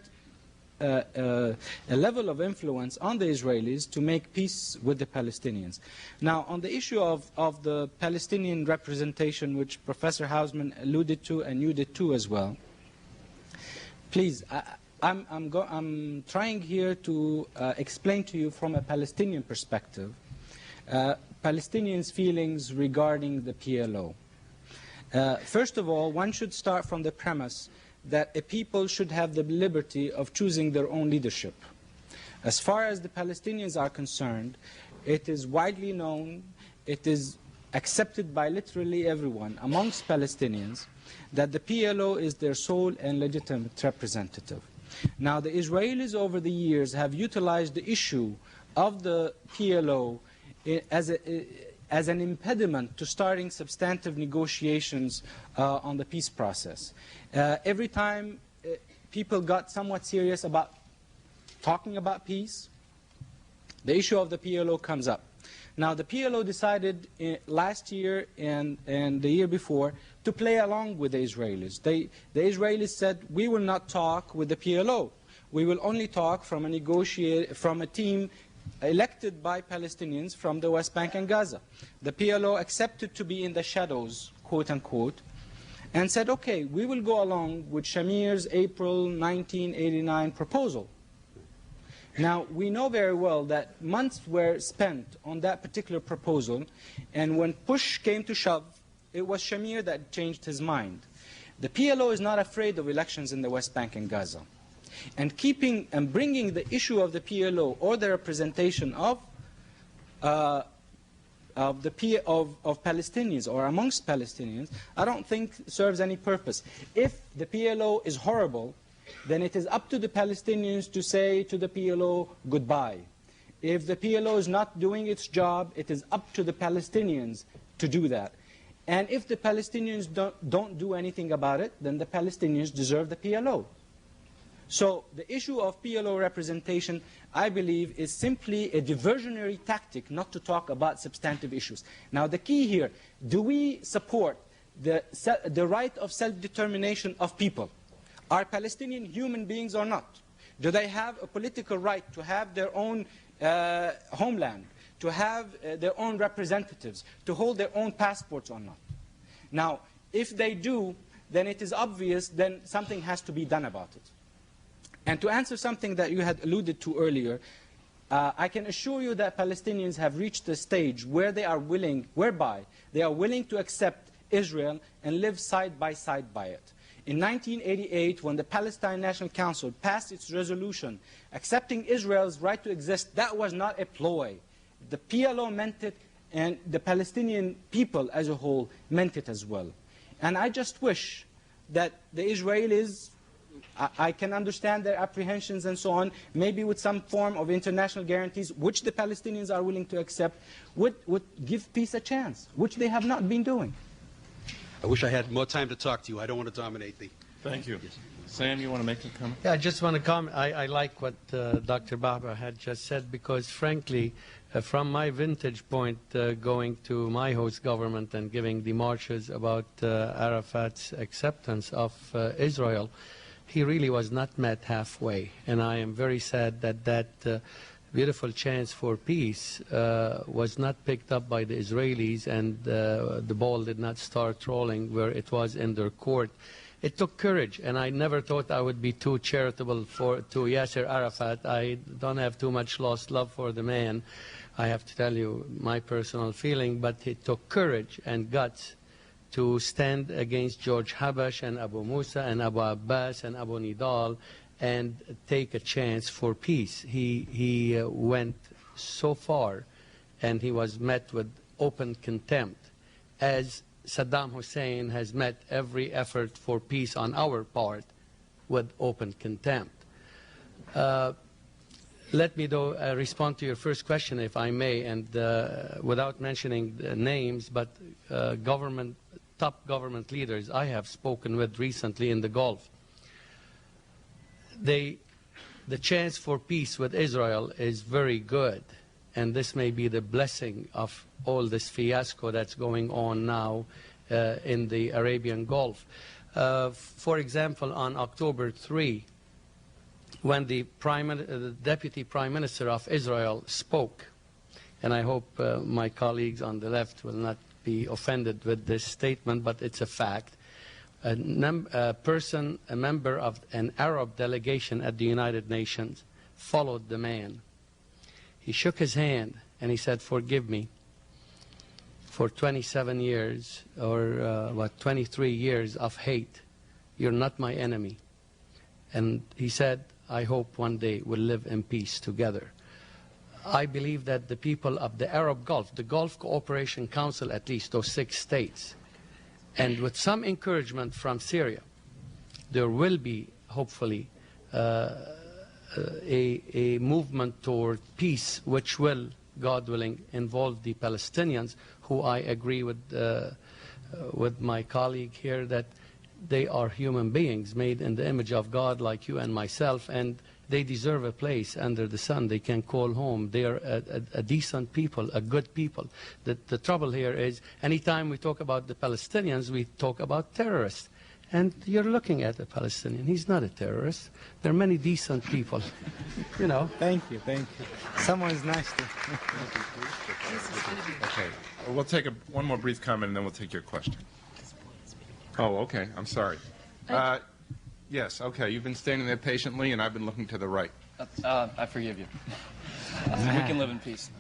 a level of influence on the Israelis to make peace with the Palestinians. Now, on the issue of the Palestinian representation, which Professor Hausman alluded to and you did too as well, please, I'm trying here to explain to you from a Palestinian perspective, Palestinians' feelings regarding the PLO. First of all, one should start from the premise that a people should have the liberty of choosing their own leadership. As far as the Palestinians are concerned, it is widely known, it is accepted by literally everyone amongst Palestinians that the PLO is their sole and legitimate representative. Now, the Israelis over the years have utilized the issue of the PLO as an impediment to starting substantive negotiations on the peace process. Every time people got somewhat serious about talking about peace, the issue of the PLO comes up. Now, the PLO decided last year and the year before to play along with the Israelis. The Israelis said, we will not talk with the PLO. We will only talk from a team elected by Palestinians from the West Bank and Gaza. The PLO accepted to be in the shadows, quote unquote, and said, okay, we will go along with Shamir's April 1989 proposal. Now, we know very well that months were spent on that particular proposal, and when push came to shove, it was Shamir that changed his mind. The PLO is not afraid of elections in the West Bank and Gaza. And bringing the issue of the PLO or the representation of Palestinians or amongst Palestinians, I don't think serves any purpose. If the PLO is horrible, then it is up to the Palestinians to say to the PLO goodbye. If the PLO is not doing its job, it is up to the Palestinians to do that. And if the Palestinians don't do anything about it, then the Palestinians deserve the PLO. So the issue of PLO representation, I believe, is simply a diversionary tactic not to talk about substantive issues. Now, the key here, do we support the right of self-determination of people? Are Palestinian human beings or not? Do they have a political right to have their own homeland, to have their own representatives, to hold their own passports or not? Now, if they do, then it is obvious, then something has to be done about it. And to answer something that you had alluded to earlier, I can assure you that Palestinians have reached a stage where whereby they are willing to accept Israel and live side by it. In 1988, when the Palestine National Council passed its resolution accepting Israel's right to exist, that was not a ploy. The PLO meant it, and the Palestinian people as a whole meant it as well. And I just wish that the Israelis, I can understand their apprehensions and so on, maybe with some form of international guarantees, which the Palestinians are willing to accept, would give peace a chance, which they have not been doing. I wish I had more time to talk to you. I don't want to dominate the... Thank you. Sam, you want to make a comment? Yeah, I just want to comment. I like what Dr. Baba had just said, because frankly, from my vantage point, going to my host government and giving the marches about Arafat's acceptance of Israel, he really was not met halfway. And I am very sad that beautiful chance for peace was not picked up by the Israelis, and the ball did not start rolling where it was in their court. It took courage, and I never thought I would be too charitable to Yasser Arafat. I don't have too much lost love for the man, I have to tell you my personal feeling, but it took courage and guts to stand against George Habash and Abu Musa and Abu Abbas and Abu Nidal and take a chance for peace. He went so far, and he was met with open contempt, as Saddam Hussein has met every effort for peace on our part with open contempt. Let me, though, respond to your first question, if I may, and without mentioning names, but top government leaders I have spoken with recently in the Gulf. The chance for peace with Israel is very good, and this may be the blessing of all this fiasco that's going on now in the Arabian Gulf. For example, on October 3, when the Deputy Prime Minister of Israel spoke, and I hope my colleagues on the left will not be offended with this statement, but it's a fact. a member of an Arab delegation at the United Nations, followed the man. He shook his hand and he said, "Forgive me for 27 years or 23 years of hate. You're not my enemy." And he said, "I hope one day we'll live in peace together." I believe that the people of the Arab Gulf, the Gulf Cooperation Council, at least those 6 states, and with some encouragement from Syria, there will be, hopefully, a movement toward peace, which will, God willing, involve the Palestinians, who I agree with my colleague here that they are human beings made in the image of God like you and myself, and they deserve a place under the sun they can call home. They are a decent people, a good people. The trouble here is anytime we talk about the Palestinians, we talk about terrorists. And you're looking at a Palestinian. He's not a terrorist. There are many decent people, you know. Thank you, thank you. Someone's nice to Okay. We'll take one more brief comment, and then we'll take your question. Oh, okay. I'm sorry. Yes, okay. You've been standing there patiently, and I've been looking to the right. I forgive you. We can live in peace.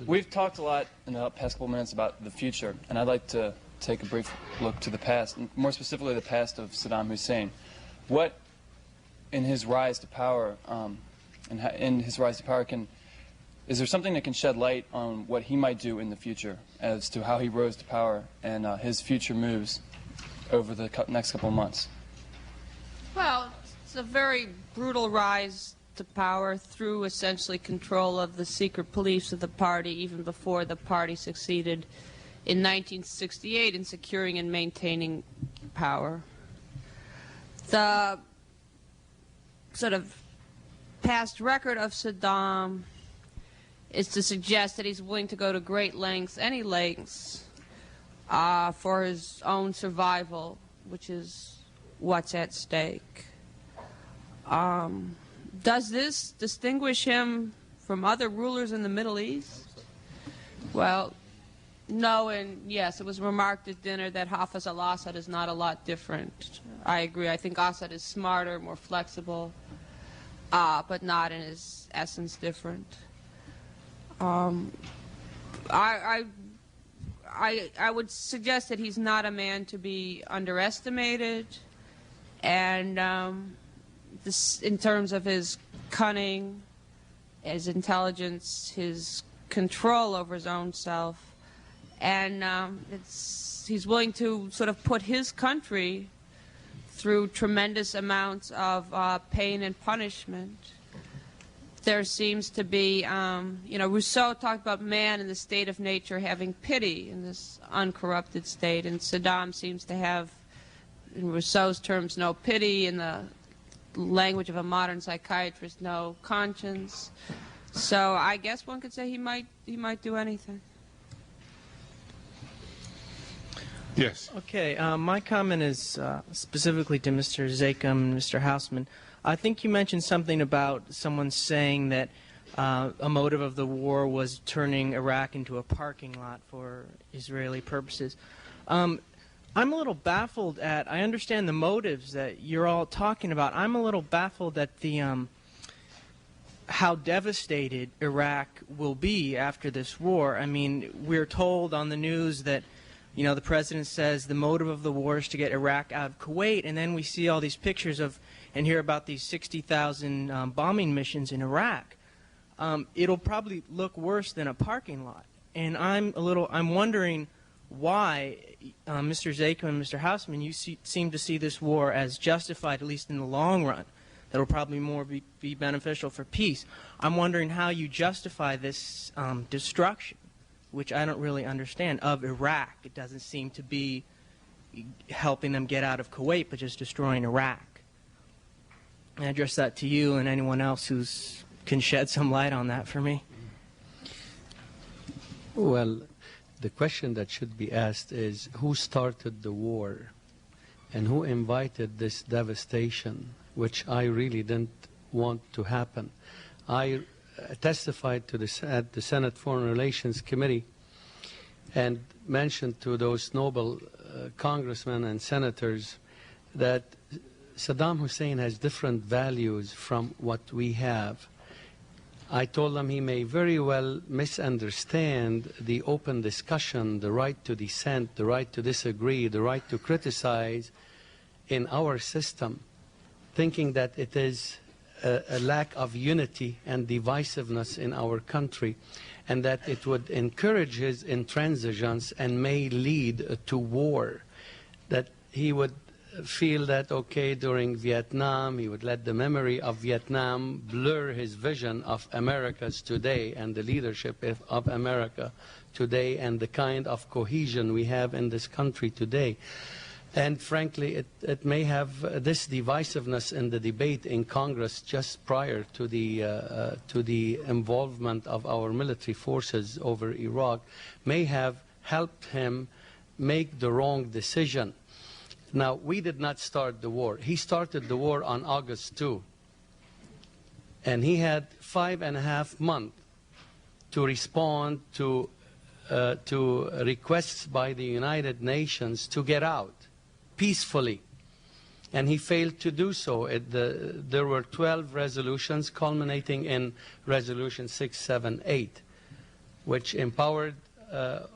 We've talked a lot in the past couple minutes about the future, and I'd like to take a brief look to the past, and more specifically the past of Saddam Hussein. What, in his rise to power, is there something that can shed light on what he might do in the future as to how he rose to power and his future moves over the next couple of months? Well, it's a very brutal rise to power through essentially control of the secret police of the party, even before the party succeeded in 1968 in securing and maintaining power. The sort of past record of Saddam is to suggest that he's willing to go to great lengths, any lengths, for his own survival, which is what's at stake. Does this distinguish him from other rulers in the Middle East? Well, no, and yes, it was remarked at dinner that Hafez al-Assad is not a lot different. I agree. I think Assad is smarter, more flexible, but not in his essence different. I would suggest that he's not a man to be underestimated, and this, in terms of his cunning, his intelligence, his control over his own self, and he's willing to sort of put his country through tremendous amounts of pain and punishment. There seems to be, Rousseau talked about man in the state of nature having pity in this uncorrupted state, and Saddam seems to have, in Rousseau's terms, no pity, in the language of a modern psychiatrist, no conscience. So I guess one could say he might do anything. Yes. Okay, my comment is specifically to Mr. Zakim and Mr. Hausman. I think you mentioned something about someone saying that a motive of the war was turning Iraq into a parking lot for Israeli purposes. I'm a little baffled at, I understand the motives that you're all talking about. I'm a little baffled at the how devastated Iraq will be after this war. I mean, we're told on the news that, you know, the president says the motive of the war is to get Iraq out of Kuwait, and then we see all these pictures of and hear about these 60,000 bombing missions in Iraq. It'll probably look worse than a parking lot. And I'm wondering why, Mr. Zakim and Mr. Hausman, you seem to see this war as justified, at least in the long run. That will probably more be beneficial for peace. I'm wondering how you justify this destruction, which I don't really understand, of Iraq. It doesn't seem to be helping them get out of Kuwait, but just destroying Iraq. And I address that to you and anyone else who can shed some light on that for me. Well, the question that should be asked is who started the war and who invited this devastation, which I really didn't want to happen. I testified to at the Senate Foreign Relations Committee and mentioned to those noble congressmen and senators that Saddam Hussein has different values from what we have. I told them he may very well misunderstand the open discussion, the right to dissent, the right to disagree, the right to criticize in our system, thinking that it is a lack of unity and divisiveness in our country, and that it would encourage his intransigence and may lead to war. That he would feel that, okay, during Vietnam, he would let the memory of Vietnam blur his vision of America's today and the leadership of America today and the kind of cohesion we have in this country today. And frankly, it may have this divisiveness in the debate in Congress just prior to the involvement of our military forces over Iraq may have helped him make the wrong decision. Now, we did not start the war. He started the war on August 2. And he had 5.5 months to respond to requests by the United Nations to get out peacefully. And he failed to do so. There were 12 resolutions culminating in Resolution 678, which empowered the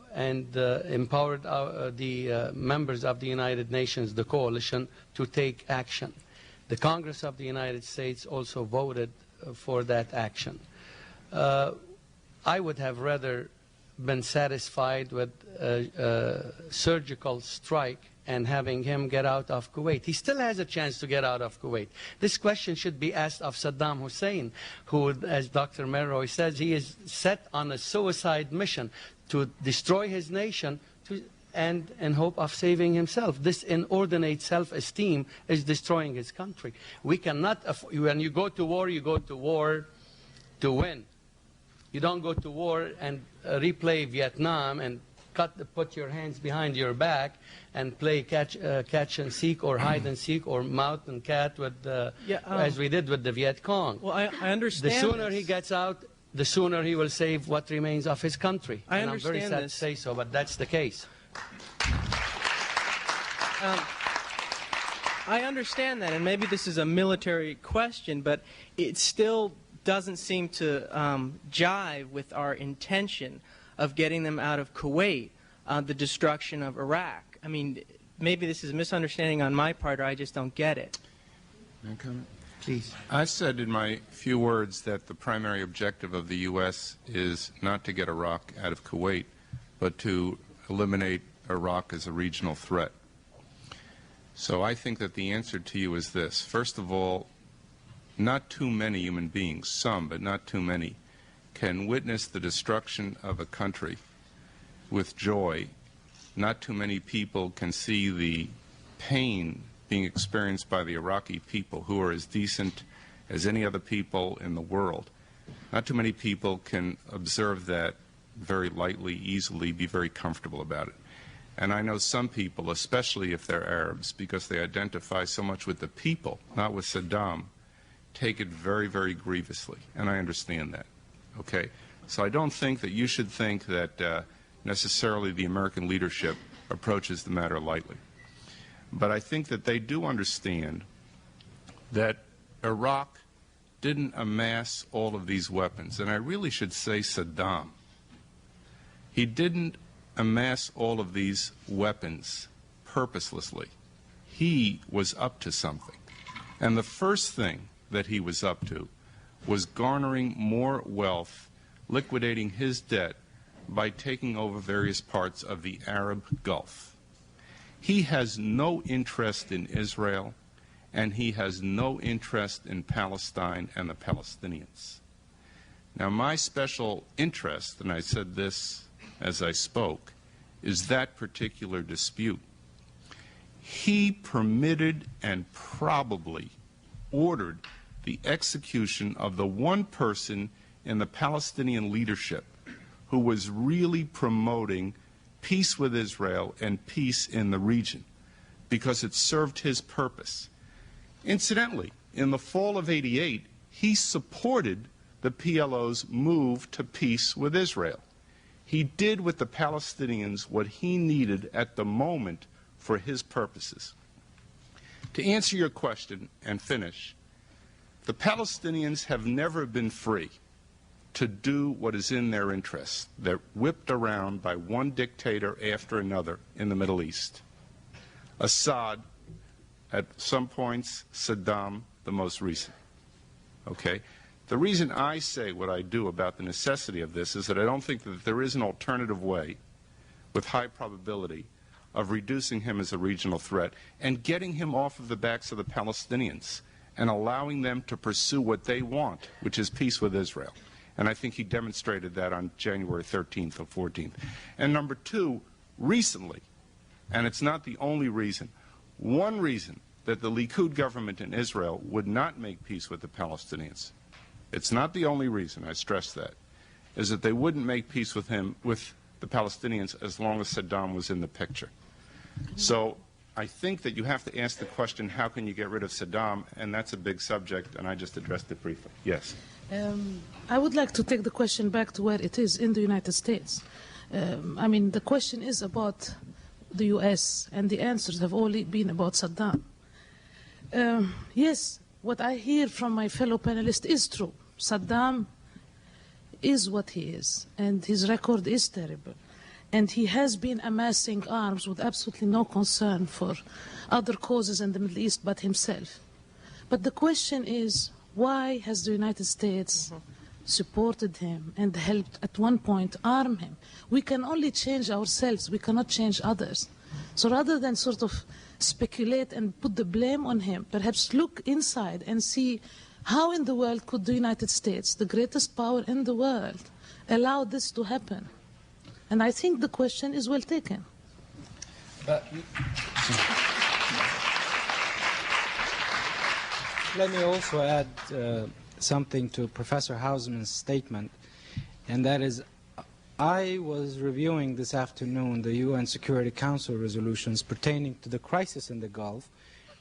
members of the United Nations, the coalition, to take action. The Congress of the United States also voted for that action. I would have rather been satisfied with a surgical strike and having him get out of Kuwait. He still has a chance to get out of Kuwait. This question should be asked of Saddam Hussein, who, as Dr. Melroy says, he is set on a suicide mission to destroy his nation and in hope of saving himself. This inordinate self-esteem is destroying his country. We cannot, when you go to war to win. You don't go to war and replay Vietnam and put your hands behind your back and play catch and seek or hide and seek or mouse and cat with as we did with the Viet Cong. Well, I understand. The sooner he gets out, the sooner he will save what remains of his country. I and understand I'm very sad this. to say so, but that's the case. I understand that, and maybe this is a military question, but it still doesn't seem to jive with our intention of getting them out of Kuwait, the destruction of Iraq. I mean, maybe this is a misunderstanding on my part, or I just don't get it. May I comment? Please. I said in my few words that the primary objective of the U.S. is not to get Iraq out of Kuwait, but to eliminate Iraq as a regional threat. So I think that the answer to you is this. First of all, not too many human beings, some, but not too many, can witness the destruction of a country with joy. Not too many people can see the pain being experienced by the Iraqi people, who are as decent as any other people in the world. Not too many people can observe that very lightly, easily, be very comfortable about it. And I know some people, especially if they're Arabs, because they identify so much with the people, not with Saddam, take it very, very grievously. And I understand that. Okay? So I don't think that you should think that necessarily the American leadership approaches the matter lightly. But I think that they do understand that Iraq didn't amass all of these weapons. And I really should say Saddam. He didn't amass all of these weapons purposelessly. He was up to something. And the first thing that he was up to was garnering more wealth, liquidating his debt by taking over various parts of the Arab Gulf. He has no interest in Israel, and he has no interest in Palestine and the Palestinians. Now, my special interest, and I said this as I spoke, is that particular dispute. He permitted and probably ordered the execution of the one person in the Palestinian leadership who was really promoting peace with Israel and peace in the region, because it served his purpose. Incidentally, in the fall of '88, he supported the PLO's move to peace with Israel. He did with the Palestinians what he needed at the moment for his purposes. To answer your question and finish, the Palestinians have never been free to do what is in their interests. They're whipped around by one dictator after another in the Middle East. Assad, at some points, Saddam, the most recent. Okay? The reason I say what I do about the necessity of this is that I don't think that there is an alternative way with high probability of reducing him as a regional threat and getting him off of the backs of the Palestinians and allowing them to pursue what they want, which is peace with Israel. And I think he demonstrated that on January 13th or 14th. And number two, recently, and it's not the only reason, one reason that the Likud government in Israel would not make peace with the Palestinians, it's not the only reason, I stress that, is that they wouldn't make peace with the Palestinians as long as Saddam was in the picture. So I think that you have to ask the question, how can you get rid of Saddam? And that's a big subject, and I just addressed it briefly. Yes. I would like to take the question back to where it is, in the United States. I mean, the question is about the U.S., and the answers have only been about Saddam. Yes, what I hear from my fellow panelists is true. Saddam is what he is, and his record is terrible. And he has been amassing arms with absolutely no concern for other causes in the Middle East but himself. But the question is, why has the United States supported him and helped at one point arm him? We can only change ourselves, we cannot change others. So rather than sort of speculate and put the blame on him, perhaps look inside and see how in the world could the United States, the greatest power in the world, allow this to happen? And I think the question is well taken. Let me also add something to Professor Hausman's statement, and that is, I was reviewing this afternoon the UN Security Council resolutions pertaining to the crisis in the Gulf,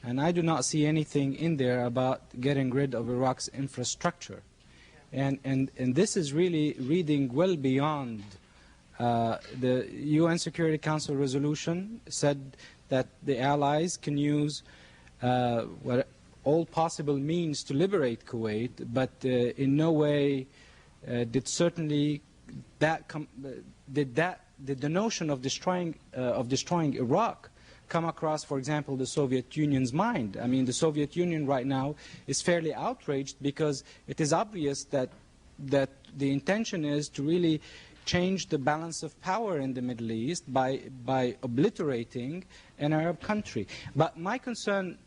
and I do not see anything in there about getting rid of Iraq's infrastructure. And this is really reading well beyond the UN Security Council resolution said that the allies can use all possible means to liberate Kuwait, but in no way did the notion of destroying Iraq come across, for example, the Soviet Union's mind. I mean, the Soviet Union right now is fairly outraged because it is obvious that the intention is to really change the balance of power in the Middle East by obliterating an Arab country. But my concern,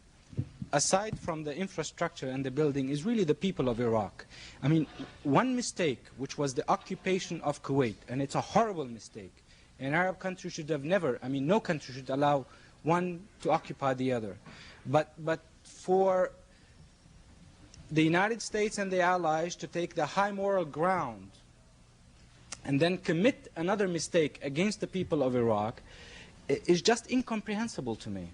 aside from the infrastructure and the building, is really the people of Iraq. I mean, one mistake, which was the occupation of Kuwait, and it's a horrible mistake. An Arab country should have never, I mean, no country should allow one to occupy the other. But for the United States and the Allies to take the high moral ground and then commit another mistake against the people of Iraq is just incomprehensible to me.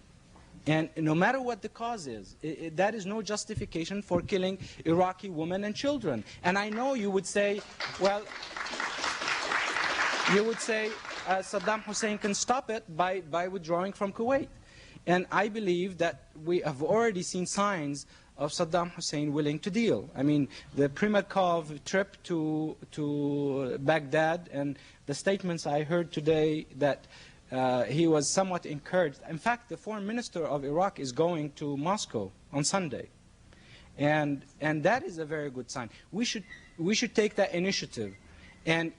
And no matter what the cause is, that is no justification for killing Iraqi women and children. And I know you would say, well, Saddam Hussein can stop it by withdrawing from Kuwait. And I believe that we have already seen signs of Saddam Hussein willing to deal. I mean, the Primakov trip to Baghdad and the statements I heard today that he was somewhat encouraged. In fact, the foreign minister of Iraq is going to Moscow on Sunday. And that is a very good sign. We should take that initiative and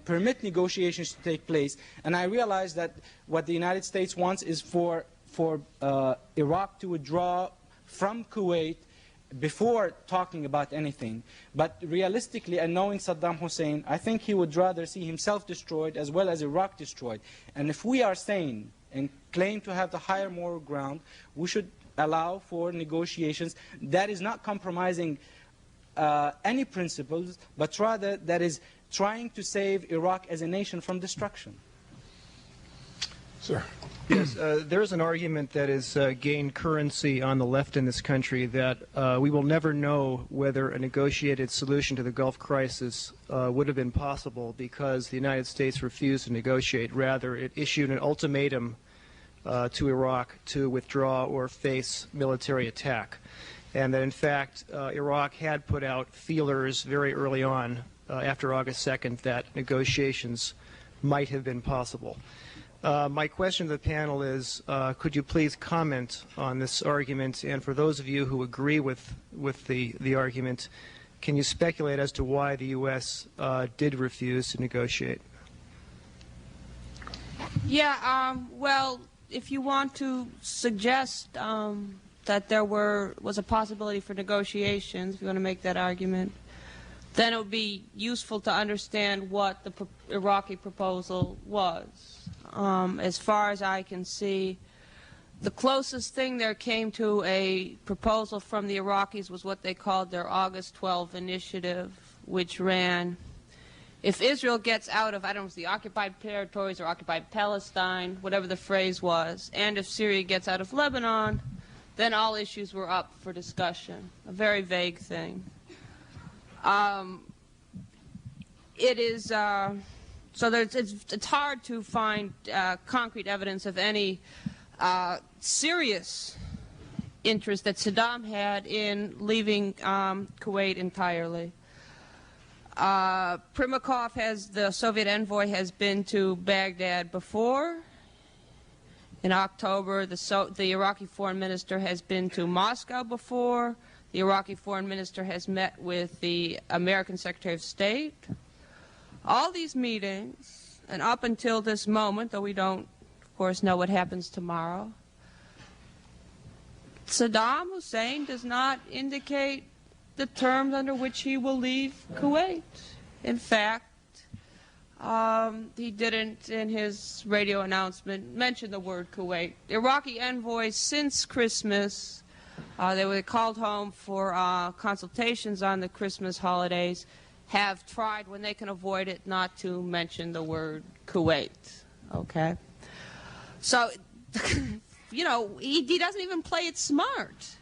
permit negotiations to take place. And I realize that what the United States wants is for Iraq to withdraw from Kuwait before talking about anything. But realistically, and knowing Saddam Hussein, I think he would rather see himself destroyed as well as Iraq destroyed. And if we are sane and claim to have the higher moral ground, we should allow for negotiations that is not compromising any principles, but rather that is trying to save Iraq as a nation from destruction. Sir. Yes, there's an argument that has gained currency on the left in this country that we will never know whether a negotiated solution to the Gulf crisis would have been possible because the United States refused to negotiate. Rather, it issued an ultimatum to Iraq to withdraw or face military attack. And that, in fact, Iraq had put out feelers very early on, after August 2nd, that negotiations might have been possible. My question to the panel is, could you please comment on this argument? And for those of you who agree with the argument, can you speculate as to why the U.S. Did refuse to negotiate? Yeah, well, if you want to suggest that there was a possibility for negotiations, if you want to make that argument, then it would be useful to understand what the Iraqi proposal was. As far as I can see, the closest thing there came to a proposal from the Iraqis was what they called their August 12 initiative, which ran, if Israel gets out of, I don't know if it's the occupied territories or occupied Palestine, whatever the phrase was, and if Syria gets out of Lebanon, then all issues were up for discussion. A very vague thing. It is, so it's hard to find concrete evidence of any serious interest that Saddam had in leaving Kuwait entirely. Primakov, the Soviet envoy, has been to Baghdad before. In October, the Iraqi foreign minister has been to Moscow before. The Iraqi foreign minister has met with the American Secretary of State. All these meetings, and up until this moment, though we don't, of course, know what happens tomorrow, Saddam Hussein does not indicate the terms under which he will leave Kuwait. In fact, he didn't, in his radio announcement, mention the word Kuwait. Iraqi envoys since Christmas, they were called home for consultations on the Christmas holidays, have tried, when they can avoid it, not to mention the word Kuwait. Okay? So, you know, he doesn't even play it smart.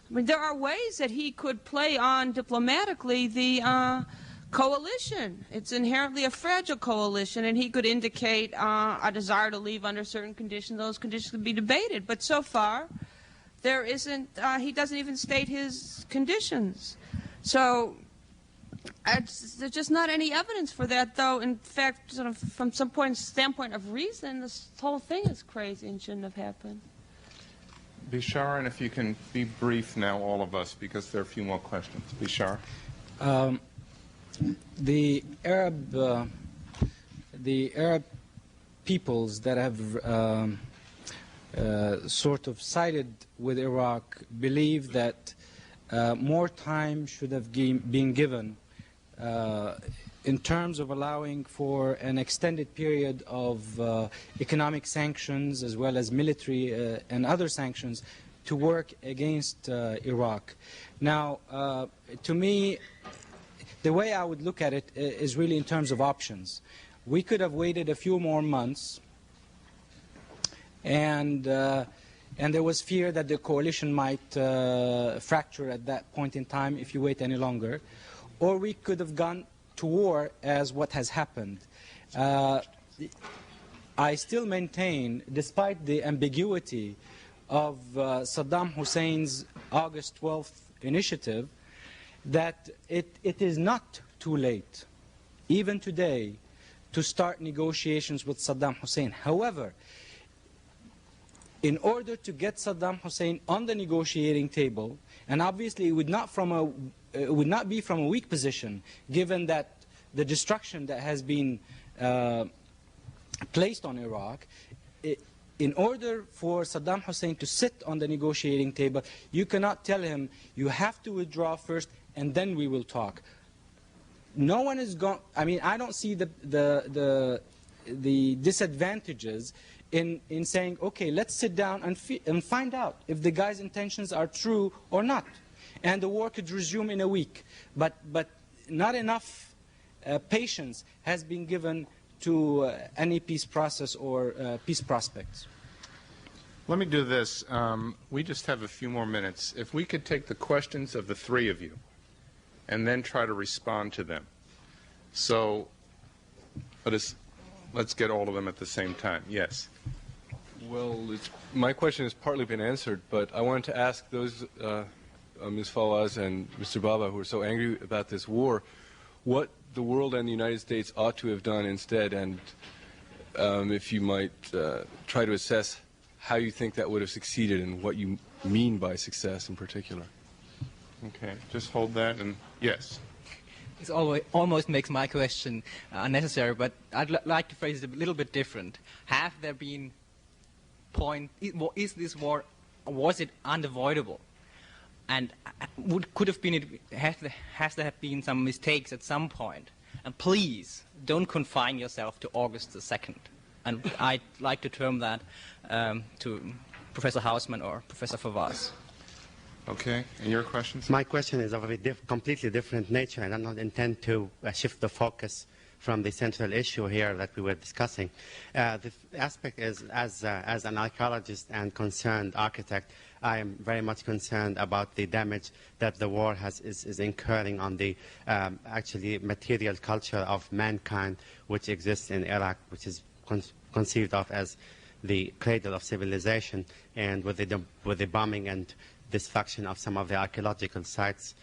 I mean, there are ways that he could play on diplomatically the coalition. It's inherently a fragile coalition, and he could indicate a desire to leave under certain conditions. Those conditions could be debated. But so far, there isn't, he doesn't even state his conditions. So there's just not any evidence for that, though. In fact, sort of from some standpoint of reason, this whole thing is crazy and shouldn't have happened. Bishar, and if you can be brief now, all of us, because there are a few more questions. Bishar. The Arab peoples that have sort of sided with Iraq believe that more time should have been given in terms of allowing for an extended period of economic sanctions as well as military and other sanctions to work against Iraq. Now, to me, the way I would look at it is really in terms of options. We could have waited a few more months, and there was fear that the coalition might fracture at that point in time if you wait any longer. Or we could have gone to war as what has happened. I still maintain, despite the ambiguity of Saddam Hussein's August 12th initiative, that it is not too late, even today, to start negotiations with Saddam Hussein. However, in order to get Saddam Hussein on the negotiating table, and obviously it would not be from a weak position, given that the destruction that has been placed on Iraq, in order for Saddam Hussein to sit on the negotiating table, you cannot tell him, you have to withdraw first and then we will talk. No one is going, I mean, I don't see the disadvantages in saying, okay, let's sit down and find out if the guy's intentions are true or not. And the war could resume in a week. But not enough patience has been given to any peace process or peace prospects. Let me do this. We just have a few more minutes. If we could take the questions of the three of you and then try to respond to them. So let's get all of them at the same time. Yes. Well, my question has partly been answered, but I wanted to ask those, Ms. Fawaz and Mr. Baba, who are so angry about this war, what the world and the United States ought to have done instead, and if you might try to assess how you think that would have succeeded and what you mean by success in particular. Okay, just hold that and yes. It almost makes my question unnecessary, but I'd like to phrase it a little bit different. Have there been is this war, was it unavoidable? And has there been some mistakes at some point? And please, don't confine yourself to August the 2nd. And I'd like to term that to Professor Hausman or Professor Fawaz. Okay, and your questions? My question is of a completely different nature, and I don't intend to shift the focus from the central issue here that we were discussing. The aspect is, as an archaeologist and concerned architect, I am very much concerned about the damage that the war is incurring on the actually material culture of mankind which exists in Iraq, which is conceived of as the cradle of civilization, and with the bombing and destruction of some of the archaeological sites.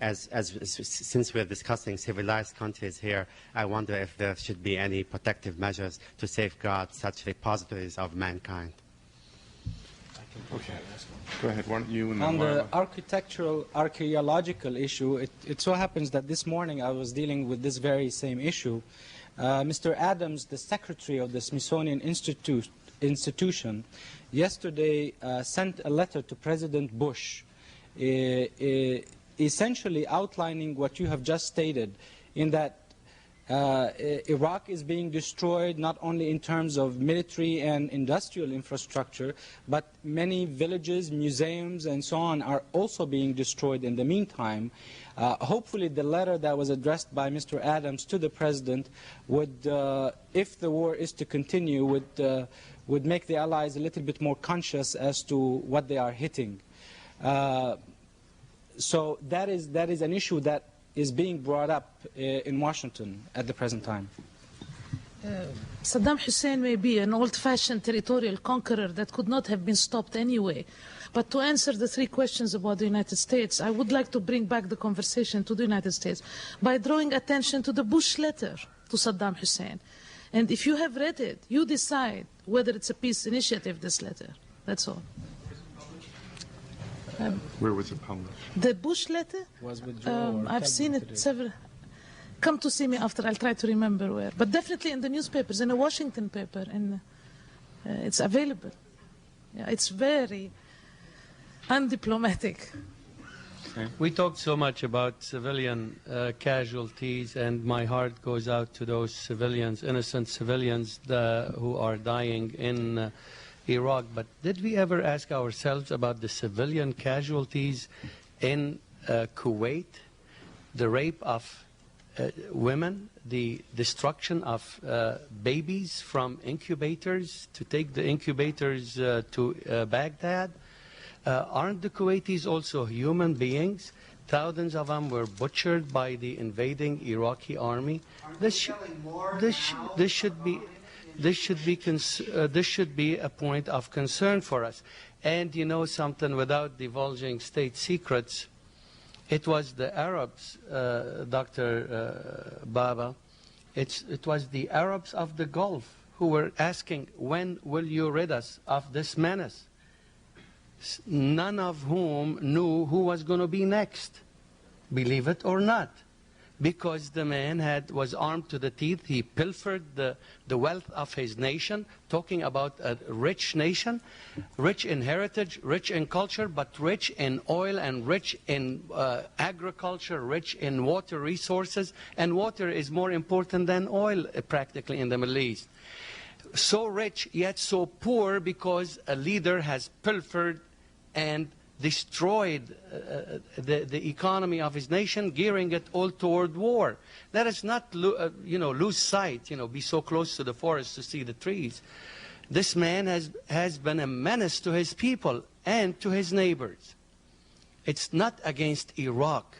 Since we're discussing civilized countries here, I wonder if there should be any protective measures to safeguard such repositories of mankind. Okay. Go ahead. Why don't you and on the archaeological issue, it so happens that this morning I was dealing with this very same issue. Mr. Adams, the secretary of the Smithsonian Institution, yesterday sent a letter to President Bush essentially outlining what you have just stated, in that Iraq is being destroyed not only in terms of military and industrial infrastructure, but many villages, museums, and so on are also being destroyed in the meantime. Hopefully the letter that was addressed by Mr. Adams to the President would, if the war is to continue, would make the Allies a little bit more conscious as to what they are hitting. So that is an issue that is being brought up in Washington at the present time. Saddam Hussein may be an old-fashioned territorial conqueror that could not have been stopped anyway. But to answer the three questions about the United States, I would like to bring back the conversation to the United States by drawing attention to the Bush letter to Saddam Hussein. And if you have read it, you decide whether it's a peace initiative, this letter. That's all. Where was it published? The Bush letter? Was withdrawn. I've seen it several. Come to see me after. I'll try to remember where. But definitely in the newspapers, in a Washington paper, and it's available. Yeah, it's very undiplomatic. Okay. We talked so much about civilian casualties, and my heart goes out to those civilians, innocent civilians who are dying in Iraq. But did we ever ask ourselves about the civilian casualties in Kuwait, the rape of women, the destruction of babies from incubators to take the incubators to Baghdad? Aren't the Kuwaitis also human beings? Thousands of them were butchered by the invading Iraqi army. This should be a point of concern for us. And you know something, without divulging state secrets, it was the Arabs, Dr. Baba, it was the Arabs of the Gulf who were asking, when will you rid us of this menace? None of whom knew who was going to be next, believe it or not. Because the man was armed to the teeth. He pilfered the wealth of his nation, talking about a rich nation, rich in heritage, rich in culture, but rich in oil and rich in agriculture, rich in water resources. And water is more important than oil practically in the Middle East. So rich, yet so poor, because a leader has pilfered and destroyed the economy of his nation, gearing it all toward war. Let us not lose sight, be so close to the forest to see the trees. This man has been a menace to his people and to his neighbors. It's not against Iraq.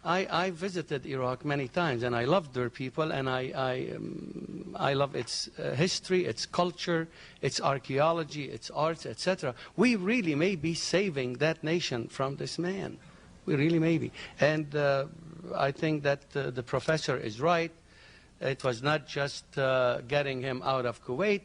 I visited Iraq many times, and I loved their people, and I love its history, its culture, its archaeology, its arts, etc. We really may be saving that nation from this man. We really may be. And I think that the professor is right. It was not just getting him out of Kuwait.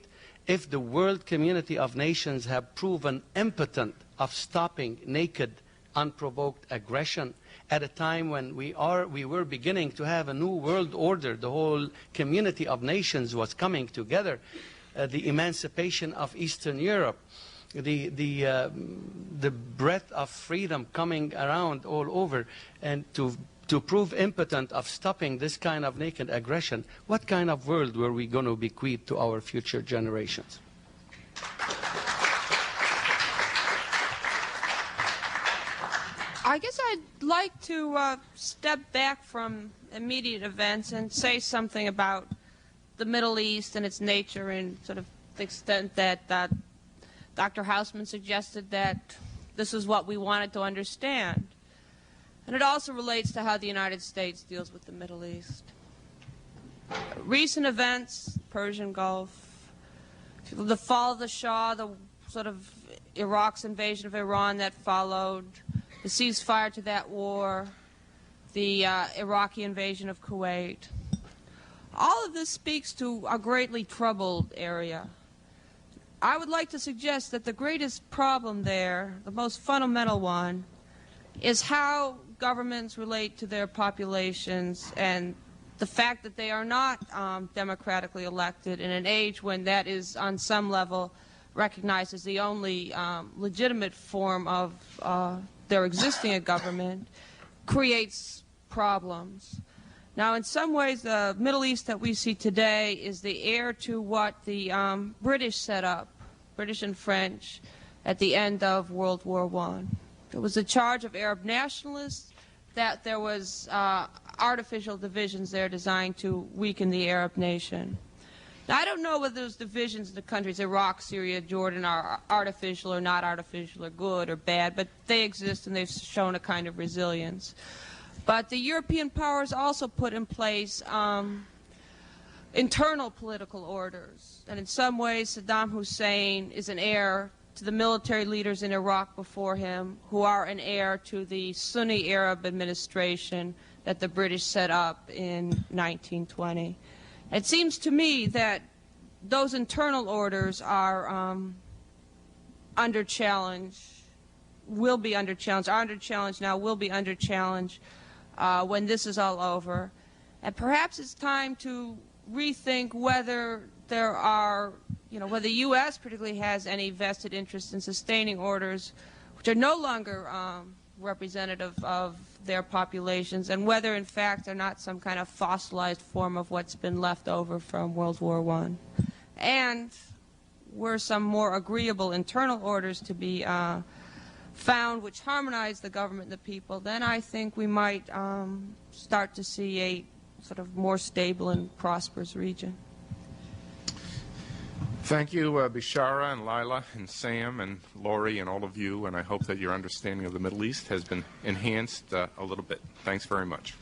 If the world community of nations have proven impotent of stopping naked, unprovoked aggression at a time when we were beginning to have a new world order, the whole community of nations was coming together, the emancipation of Eastern Europe, the breadth of freedom coming around all over, and to prove impotent of stopping this kind of naked aggression, what kind of world were we going to bequeath to our future generations? I guess I'd like to step back from immediate events and say something about the Middle East and its nature, and sort of the extent that Dr. Hausman suggested that this is what we wanted to understand. And it also relates to how the United States deals with the Middle East. Recent events, Persian Gulf, the fall of the Shah, the sort of Iraq's invasion of Iran that followed, the ceasefire to that war, the Iraqi invasion of Kuwait. All of this speaks to a greatly troubled area. I would like to suggest that the greatest problem there, the most fundamental one, is how governments relate to their populations, and the fact that they are not democratically elected in an age when that is on some level recognized as the only legitimate form of their existing a government, creates problems. Now, in some ways, the Middle East that we see today is the heir to what the British set up, British and French, at the end of World War I. There was a charge of Arab nationalists that there was artificial divisions there designed to weaken the Arab nation. Now, I don't know whether those divisions in the countries, Iraq, Syria, Jordan, are artificial or not artificial or good or bad, but they exist and they've shown a kind of resilience. But the European powers also put in place internal political orders. And in some ways, Saddam Hussein is an heir to the military leaders in Iraq before him, who are an heir to the Sunni Arab administration that the British set up in 1920. It seems to me that those internal orders are under challenge, will be under challenge, are under challenge now, will be under challenge when this is all over. And perhaps it's time to rethink whether there are, whether the U.S. particularly has any vested interest in sustaining orders which are no longer representative of their populations, and whether, in fact, they're not some kind of fossilized form of what's been left over from World War I. And were some more agreeable internal orders to be found which harmonize the government and the people, then I think we might start to see a sort of more stable and prosperous region. Thank you, Bishara and Laila and Sam and Laurie and all of you, and I hope that your understanding of the Middle East has been enhanced a little bit. Thanks very much.